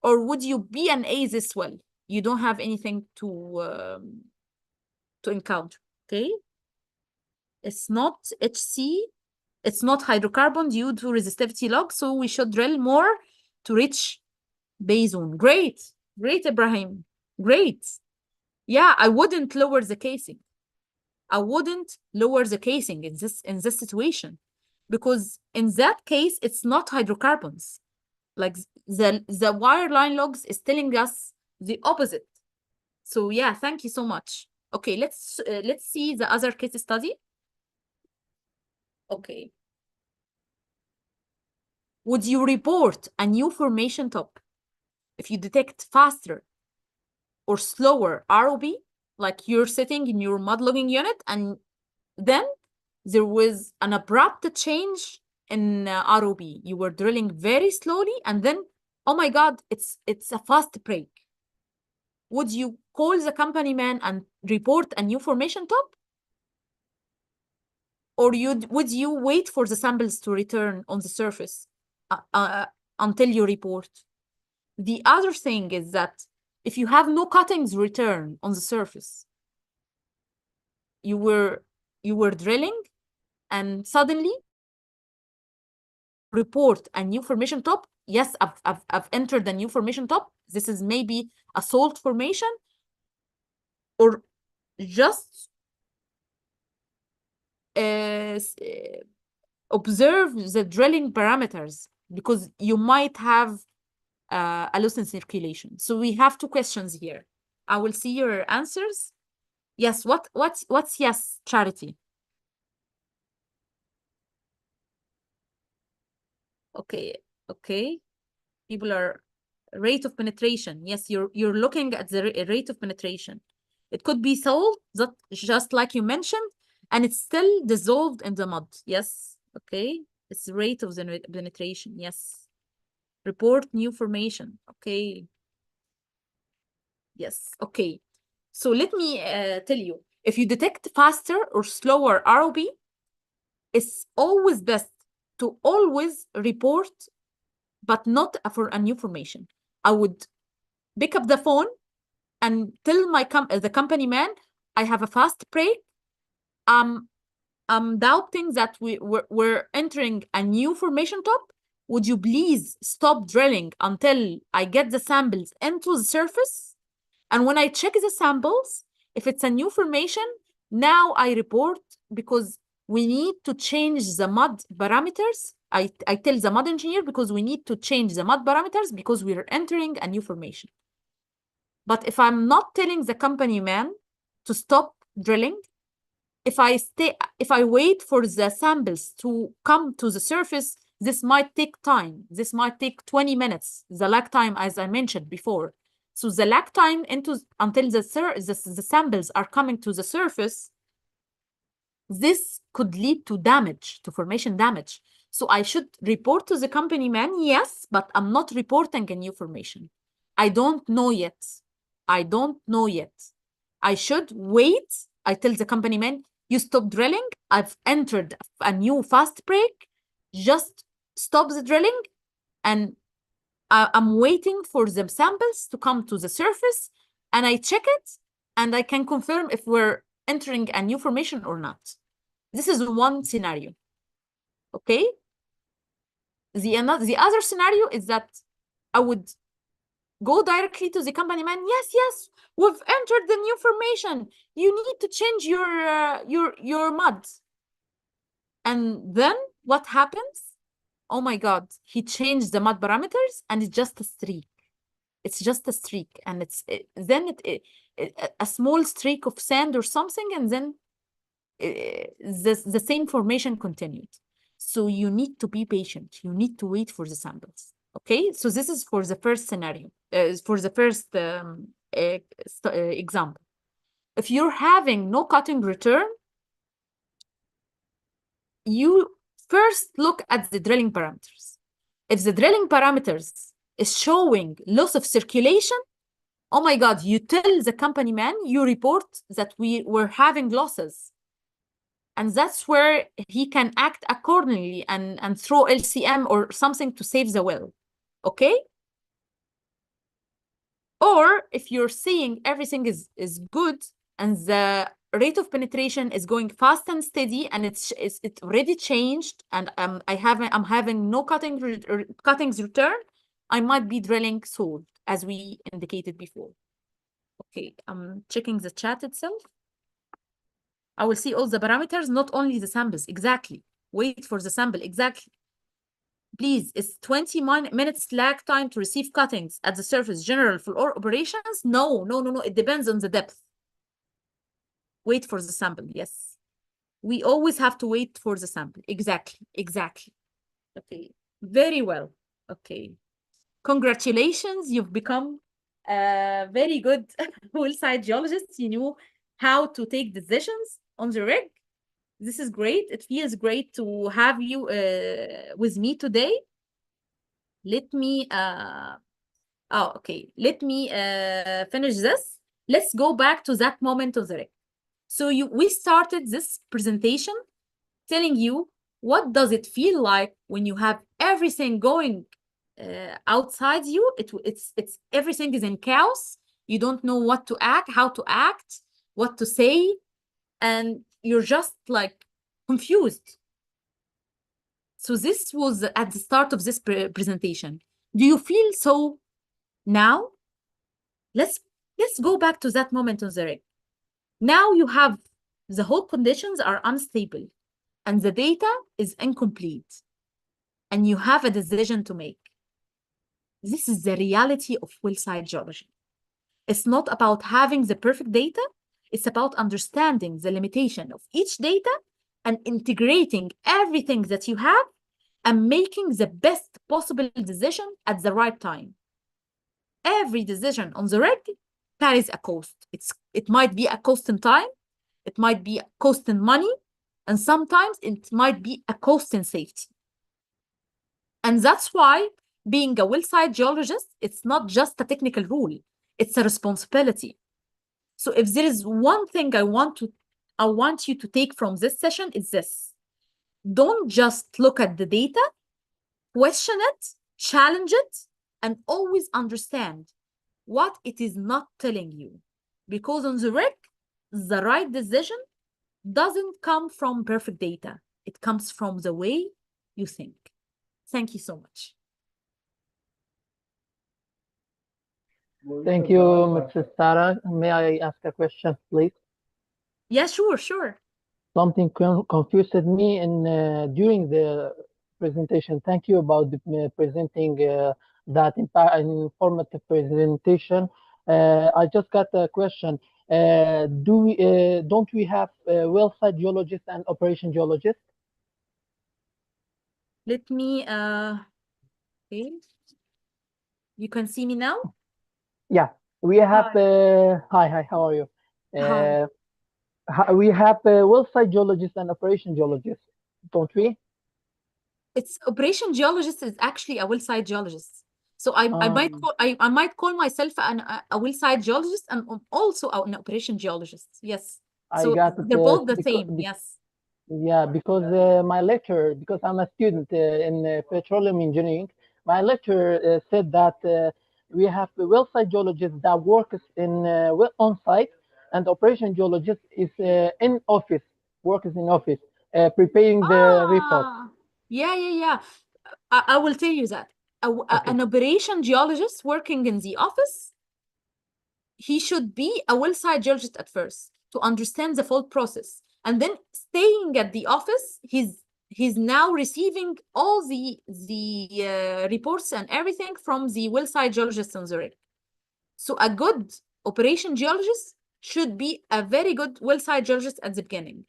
Or would you B&A this well? You don't have anything to encounter, okay? It's not HC, it's not hydrocarbon due to resistivity log, so we should drill more to reach base zone. Great, Ibrahim, great. Yeah, I wouldn't lower the casing. I wouldn't lower the casing in this situation, because in that case, it's not hydrocarbons. Like the wireline logs is telling us the opposite. So yeah, thank you so much. Okay, let's see the other case study. Okay. Would you report a new formation top if you detect faster or slower ROB? Like you're sitting in your mud logging unit and then there was an abrupt change in ROB. You were drilling very slowly and then, oh my God, it's a fast break. Would you call the company man and report a new formation top? Or would you wait for the samples to return on the surface until you report? The other thing is that if you have no cuttings return on the surface, you were drilling and suddenly report a new formation top. Yes, I've entered a new formation top. This is maybe a salt formation, or just observe the drilling parameters because you might have a loss in circulation. So we have two questions here. I will see your answers. Yes, what's yes, Charity? Okay. People are rate of penetration. Yes, you're looking at the rate of penetration. It could be salt, that just like you mentioned, and it's still dissolved in the mud. Yes, okay. It's the rate of the penetration. Yes. Report new formation. Okay. Yes, okay. So let me tell you, if you detect faster or slower ROB, it's always best to always report, but not for a new formation. I would pick up the phone and tell the company man, I have a fast break. I'm doubting that we're entering a new formation top. Would you please stop drilling until I get the samples into the surface? And when I check the samples, if it's a new formation, now I report because we need to change the mud parameters. I tell the mud engineer because we need to change the mud parameters because we're entering a new formation. But if I'm not telling the company man to stop drilling, if I wait for the samples to come to the surface, this might take time. This might take 20 minutes, the lag time, as I mentioned before. So the lag time until the samples are coming to the surface, this could lead to damage, to formation damage. So I should report to the company man, yes, but I'm not reporting a new formation. I don't know yet. I don't know yet. I should wait. I tell the company man, you stop drilling. I've entered a new fast break. Just stop the drilling and I'm waiting for the samples to come to the surface and I check it and I can confirm if we're entering a new formation or not. This is one scenario, okay? The other scenario is that I would go directly to the company man. Yes, we've entered the new formation. You need to change your mud. And then what happens? Oh my God, he changed the mud parameters and it's just a streak. It's just a streak, and a small streak of sand or something, and then the same formation continued. So you need to be patient. You need to wait for the samples. Okay, so this is for the first scenario, for the first example. If you're having no cutting return, you first look at the drilling parameters. If the drilling parameters is showing loss of circulation, oh my God, you tell the company man, you report that we were having losses. And that's where he can act accordingly and throw LCM or something to save the well, okay? Or if you're seeing everything is good and the rate of penetration is going fast and steady and it's already changed and I'm having no cuttings return, I might be drilling salt as we indicated before. Okay, I'm checking the chat itself. I will see all the parameters, not only the samples. Exactly. Wait for the sample. Exactly. Please, is 20 minutes lag time to receive cuttings at the surface general for all operations? No, no, no, no. It depends on the depth. Wait for the sample. Yes. We always have to wait for the sample. Exactly. Exactly. Okay. Very well. Okay. Congratulations. You've become a very good well-site geologist. You knew how to take decisions on the rig. This is great. It feels great to have you with me today. Let me let me finish this. Let's go back to that moment of the rig. So we started this presentation telling you what does it feel like when you have everything going outside you. It's everything is in chaos. You don't know what to act, how to act, what to say, and you're just like confused. So this was at the start of this presentation. Do you feel so now? Let's go back to that moment on the rig. Now you have the whole conditions are unstable and the data is incomplete and you have a decision to make. This is the reality of well-site geology. It's not about having the perfect data. It's about understanding the limitation of each data and integrating everything that you have and making the best possible decision at the right time. Every decision on the rig carries a cost. It might be a cost in time, it might be a cost in money, and sometimes it might be a cost in safety. And that's why being a well-site geologist, it's not just a technical rule, it's a responsibility. So if there is one thing I want you to take from this session, is this. Don't just look at the data, question it, challenge it, and always understand what it is not telling you. Because on the rig, the right decision doesn't come from perfect data. It comes from the way you think. Thank you so much. Thank you, Mrs. Sarah. May I ask a question, please? Yeah, sure. Something confused me in during the presentation. Thank you about presenting that informative presentation. I just got a question. Don't we have well-site geologists and operation geologists? Let me okay. You can see me now? Yeah, we have. Hi, how are you? Hi. We have well-site geologists and operation geologists, don't we? It's operation geologist is actually a well-site geologist. So I might call myself a well-site geologist and I'm also an operation geologist. Yes. I So got it. they're both the same. Yes. Yeah, because my lecturer, because I'm a student in petroleum engineering, my lecturer said that we have well-site geologists that works in on-site, and operation geologist is in office, works in office, preparing the report. Yeah. I will tell you that. An operation geologist working in the office, he should be a well-site geologist at first to understand the full process. And then staying at the office, he's now receiving all the reports and everything from the well-site geologist on the rig. So a good operation geologist should be a very good well-site geologist at the beginning.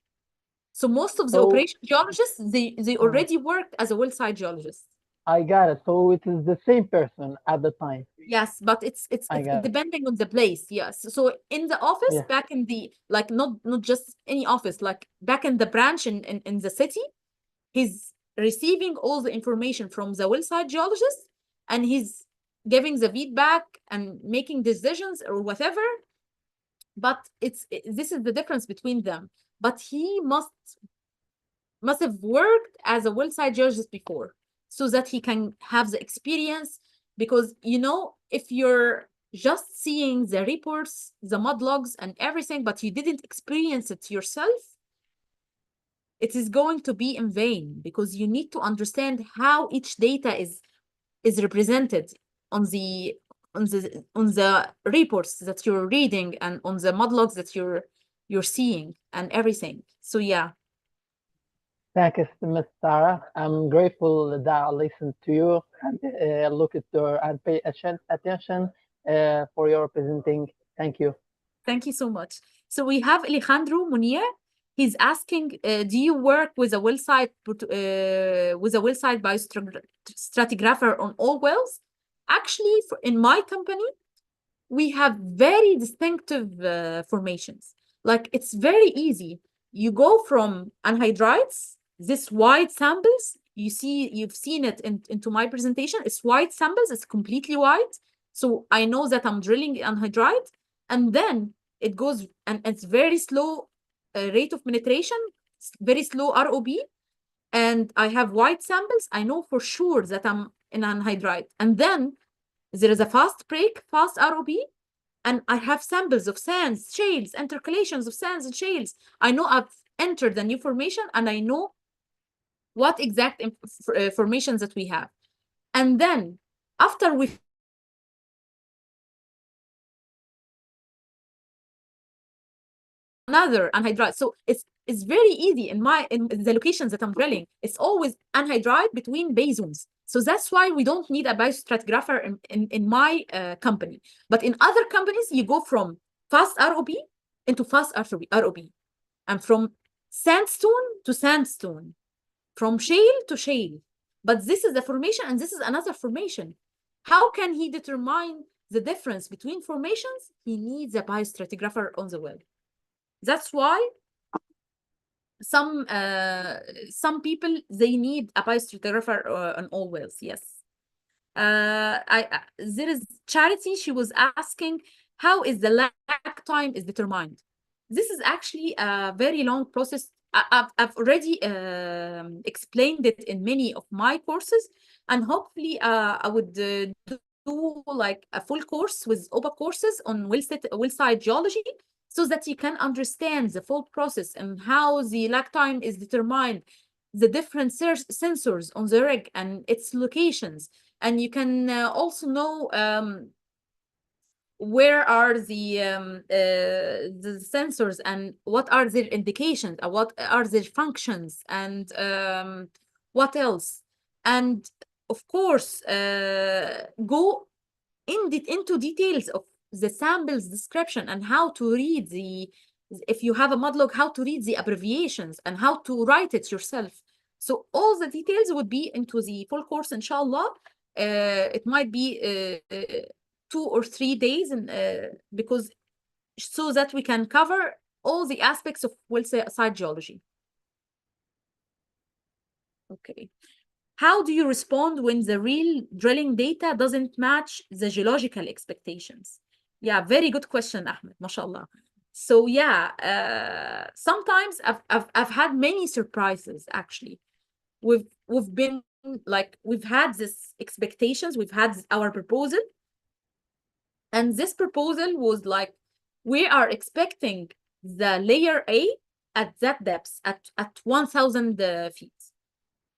So most of the operation geologists, they already worked as a well-site geologist. I got it. So it is the same person at the time. Yes, but it's depending on the place. Yes. So in the office, back in the not just any office, like back in the branch in the city, he's receiving all the information from the well-site geologist and he's giving the feedback and making decisions or whatever. But this is the difference between them. But he must have worked as a well-site geologist before so that he can have the experience. Because, if you're just seeing the reports, the mud logs and everything, but you didn't experience it yourself, it is going to be in vain, because you need to understand how each data is represented on the reports that you're reading and on the mud logs that you're seeing and everything. So yeah. Thanks, Ms. Sarah. I'm grateful that I listened to you and look at your and pay attention for your presenting. Thank you. Thank you so much. So we have Alejandro Munir. He's asking, do you work with a Wellsite biostratigrapher on all wells? Actually, in my company, we have very distinctive formations. Like it's very easy. You go from anhydrites, this white samples, you've seen it into my presentation. It's white samples, it's completely white. So I know that I'm drilling anhydrite, and then it goes, and it's very slow rate of penetration, very slow ROB. And I have white samples. I know for sure that I'm in anhydrite. And then there is a fast break, fast ROB, and I have samples of sands, shales, intercalations of sands and shales. I know I've entered a new formation, and I know what exact formations that we have. And then after we another anhydrite, so it's very easy in the locations that I'm drilling. It's always anhydrite between basins. So that's why we don't need a biostratigrapher in my company. But in other companies, you go from fast ROB into fast ROB, and from sandstone to sandstone, from shale to shale. But this is the formation, and this is another formation. How can he determine the difference between formations? He needs a biostratigrapher on the well. That's why some people, they need a biostratigrapher on all wells. Yes. There is Charity. She was asking, how is the lag time is determined? This is actually a very long process. I've already explained it in many of my courses, and hopefully I would do like a full course with OPA courses on Wellsite Geology, so that you can understand the full process and how the lag time is determined, the different sensors on the rig and its locations. And you can also know where are the sensors and what are their indications, and what are their functions, and what else. And of course, go into details of the samples description and how to read if you have a mod log, how to read the abbreviations and how to write it yourself. So all the details would be into the full course, inshallah. It might be 2 or 3 days, and because so that we can cover all the aspects of Wellsite Geology. Okay. How do you respond when the real drilling data doesn't match the geological expectations? Yeah, very good question, Ahmed, mashallah. So yeah, sometimes I've had many surprises actually. We've been like, we've had this expectations, we've had our proposal, and this proposal was like, we are expecting the layer A at that depth at 1,000 feet,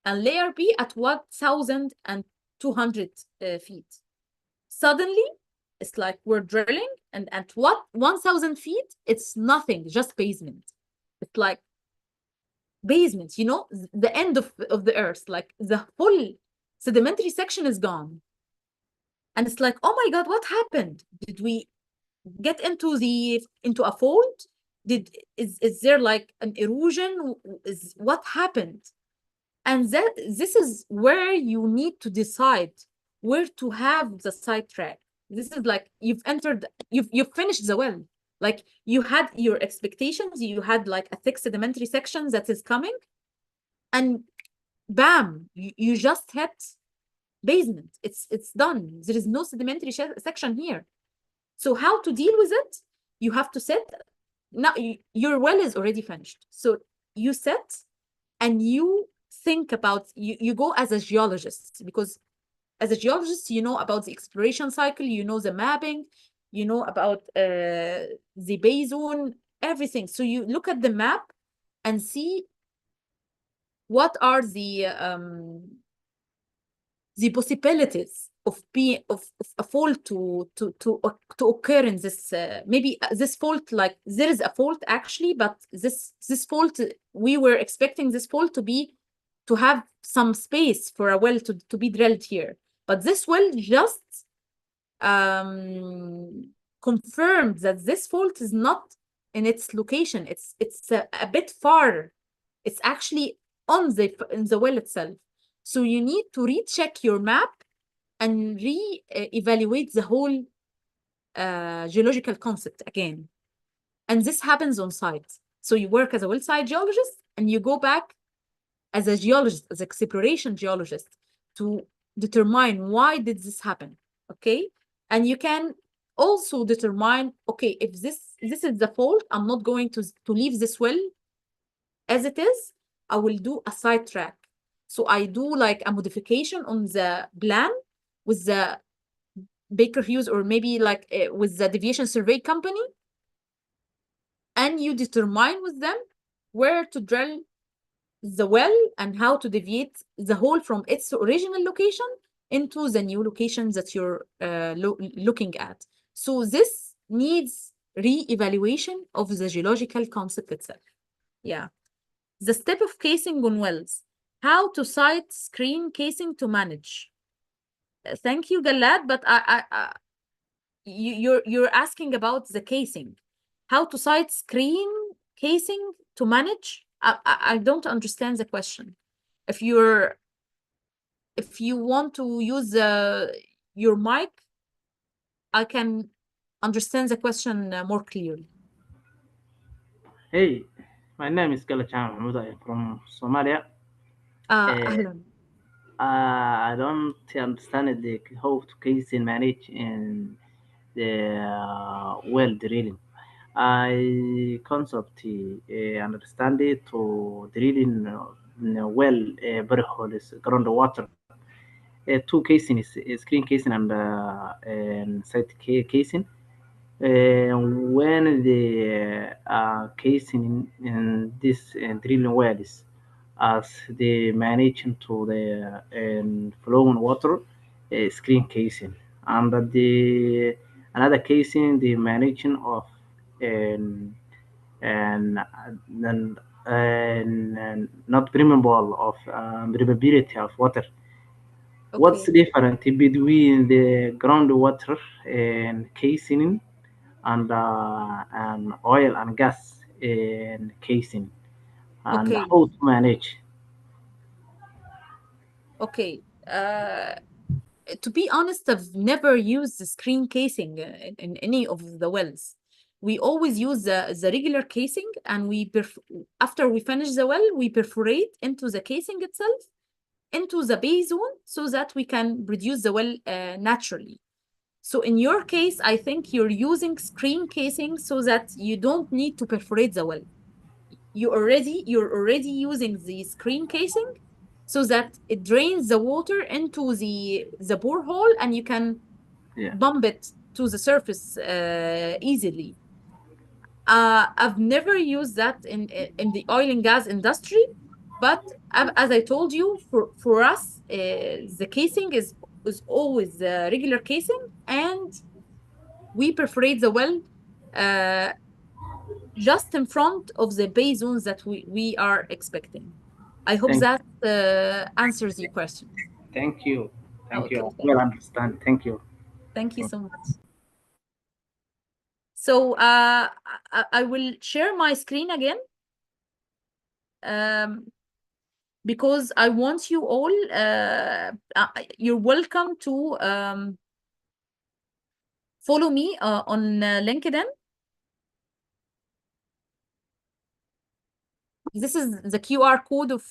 and layer B at 1,200 feet. Suddenly, it's like we're drilling, and at 1,000 feet, it's nothing, just basement. It's like basement, the end of the earth, like the whole sedimentary section is gone. And it's like, oh my God, what happened? Did we get into a fault? Is there like an erosion? What happened? And this is where you need to decide where to have the sidetrack. This is like you've finished the well. Like you had your expectations, you had like a thick sedimentary section that is coming, and bam, you just hit basement. It's done. There is no sedimentary section here. So how to deal with it? You have to set. Now your well is already finished. So you set, and you think about, you go as a geologist, because as a geologist, you know about the exploration cycle, you know the mapping, you know about the basin, everything. So you look at the map and see what are the the possibilities of a fault to occur in this maybe this fault, like there is a fault actually, but this fault, we were expecting this fault to have some space for a well to be drilled here, but this well just confirmed that this fault is not in its location. It's a bit far. It's actually in the well itself. So you need to recheck your map and re-evaluate the whole geological concept again. And this happens on site. So you work as a well site geologist and you go back as a geologist, as an exploration geologist, to determine why did this happen, okay? And you can also determine, okay, if this is the fault, I'm not going to leave this well as it is. I will do a sidetrack. So I do like a modification on the plan with the Baker Hughes, or maybe like with the deviation survey company, and you determine with them where to drill the well and how to deviate the hole from its original location into the new location that you're looking at. So this needs re-evaluation of the geological concept itself. Yeah. The step of casing on wells. How to site screen casing to manage. Thank you, Galad, but you're asking about the casing. How to site screen casing to manage? I don't understand the question. If you want to use your mic, I can understand the question more clearly. Hey, my name is Galachan Mahmoud. I am from Somalia. أهلا. I don't understand how to case and manage in the well drilling. I concept understand it to drilling well borehole is groundwater. Two casing is screen casing and site casing. When the casing in this drilling wells as the managing to the flowing water screen casing, and the another casing the managing of and then not permeable of permeability of water. What's Okay. different between the groundwater and casing and oil and gas in casing, and Okay. how to manage? Okay. To be honest, I've never used the screen casing in any of the wells. We always use the regular casing, and after we finish the well, we perforate into the casing itself, into the bay zone, so that we can produce the well naturally. So in your case, I think you're using screen casing so that you don't need to perforate the well. You're already using the screen casing so that it drains the water into the borehole, and you can Yeah, bump it to the surface easily. I've never used that in the oil and gas industry, but as I told you, for us, the casing is always the regular casing, and we perforate the well uh, just in front of the bay zones that we are expecting. I hope thank that answers your question. thank you, thank you. Okay, I thank well you. understand. Thank you. Thank you so much. So I will share my screen again, because I want you all, you're welcome to follow me on LinkedIn. This is the QR code of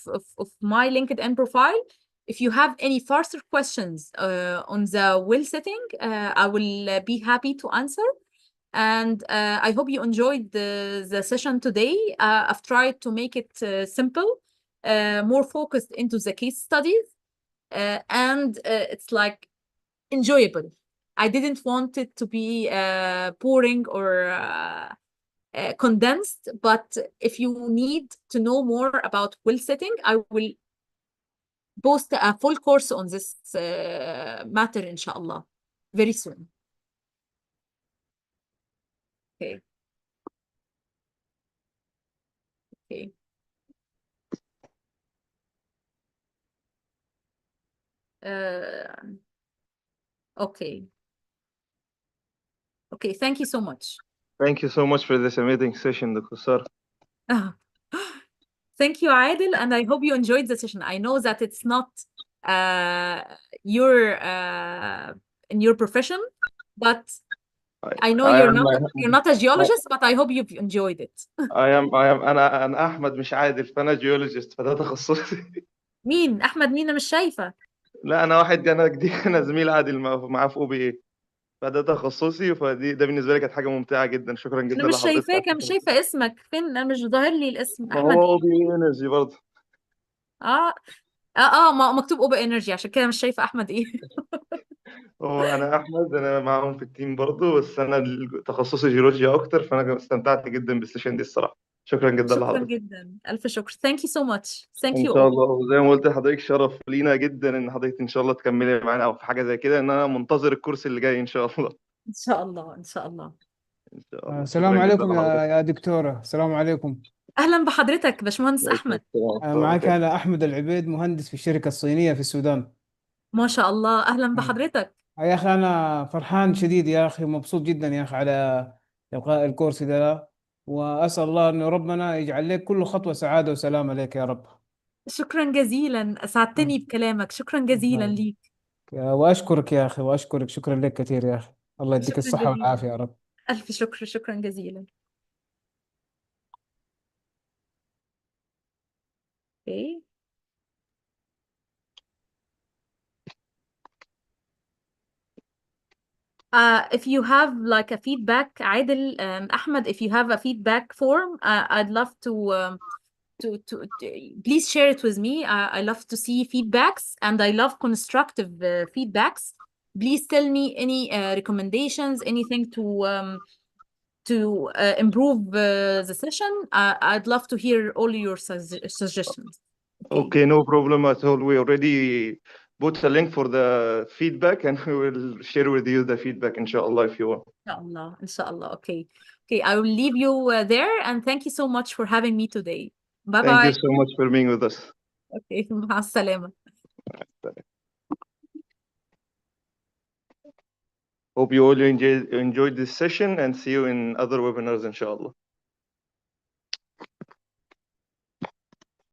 my LinkedIn profile. If you have any further questions on the well setting, I will be happy to answer. And I hope you enjoyed the session today. I've tried to make it simple, more focused into the case studies, and it's like enjoyable. I didn't want it to be boring or condensed, but if you need to know more about well setting, I will post a full course on this matter إن شاء الله very soon. Okay. Okay. Okay. Okay. Thank you so much. Thank you so much for this amazing session, Dr. Sarah. Thank you, Adil, and I hope you enjoyed the session. I know that it's not your in your profession, but I know I you're not a geologist, but I hope you've enjoyed it. أنا أحمد مش عادل، فأنا جيولوجيست، فده تخصصي. مين أحمد؟ مين؟ أنا مش شايفة. لا أنا جديد، أنا زميل عادل معاه في OBA، فده تخصصي، ده بالنسبة لي كانت حاجة ممتعة جدا. شكرا أنا جدا مش لحضرتك. شايفاك، أنا مش شايفة اسمك فين، أنا مش ظاهر لي الاسم. ما أحمد هو إيه؟ OBA انرجي برضه. مكتوب أوبا إنرجي، عشان كده مش شايفة أحمد إيه. هو أنا أحمد، أنا معاهم في التيم برضه، بس أنا تخصصي جيولوجيا أكتر، فأنا استمتعت جدا بالسيشن دي الصراحة. شكرا جدا شكرا لحضرتك. جدا، ألف شكر. Thank you so much. Thank ان you شاء all. الله، وزي ما قلت لحضرتك شرف لينا جدا ان حضرتك ان شاء الله تكملي معانا او في حاجه زي كده، ان انا منتظر الكورس اللي جاي ان شاء الله. إن شاء الله إن شاء الله. ان شاء الله. السلام شكرا جدا عليكم لحضرتك. يا دكتورة. السلام عليكم. أهلا بحضرتك باشمهندس عليكم أحمد. السلام ورحمة الله معك وبركاته. أنا أحمد العبيد، مهندس في الشركة الصينية في السودان. ما شاء الله، أهلا بحضرتك. يا أخي أنا فرحان شديد يا أخي، مبسوط جدا يا أخي على إلقاء الكورس ده، وأسأل الله أن ربنا يجعل لك كل خطوة سعادة وسلامة لك يا رب. شكرا جزيلا، أسعدتني بكلامك. شكرا جزيلا ليك. وأشكرك يا أخي، وأشكرك، شكرا لك كثير يا أخي. الله يديك شكرا الصحة جزيلا. والعافية يا رب. ألف شكر، شكرا جزيلا. Okay. If you have like a feedback, Adil, Ahmed, if you have a feedback form, I'd love to please share it with me. I love to see feedbacks, and I love constructive feedbacks. Please tell me any recommendations, anything to improve the session. I'd love to hear all your suggestions. Okay, no problem at all. We already put a link for the feedback, and we will share with you the feedback inshallah if you want. Inshallah, inshallah. Okay. Okay, I will leave you there, and thank you so much for having me today. Bye Thank you bye. so much for being with us. Okay, مع السلامة. Hope you all enjoyed this session, and see you in other webinars inshallah.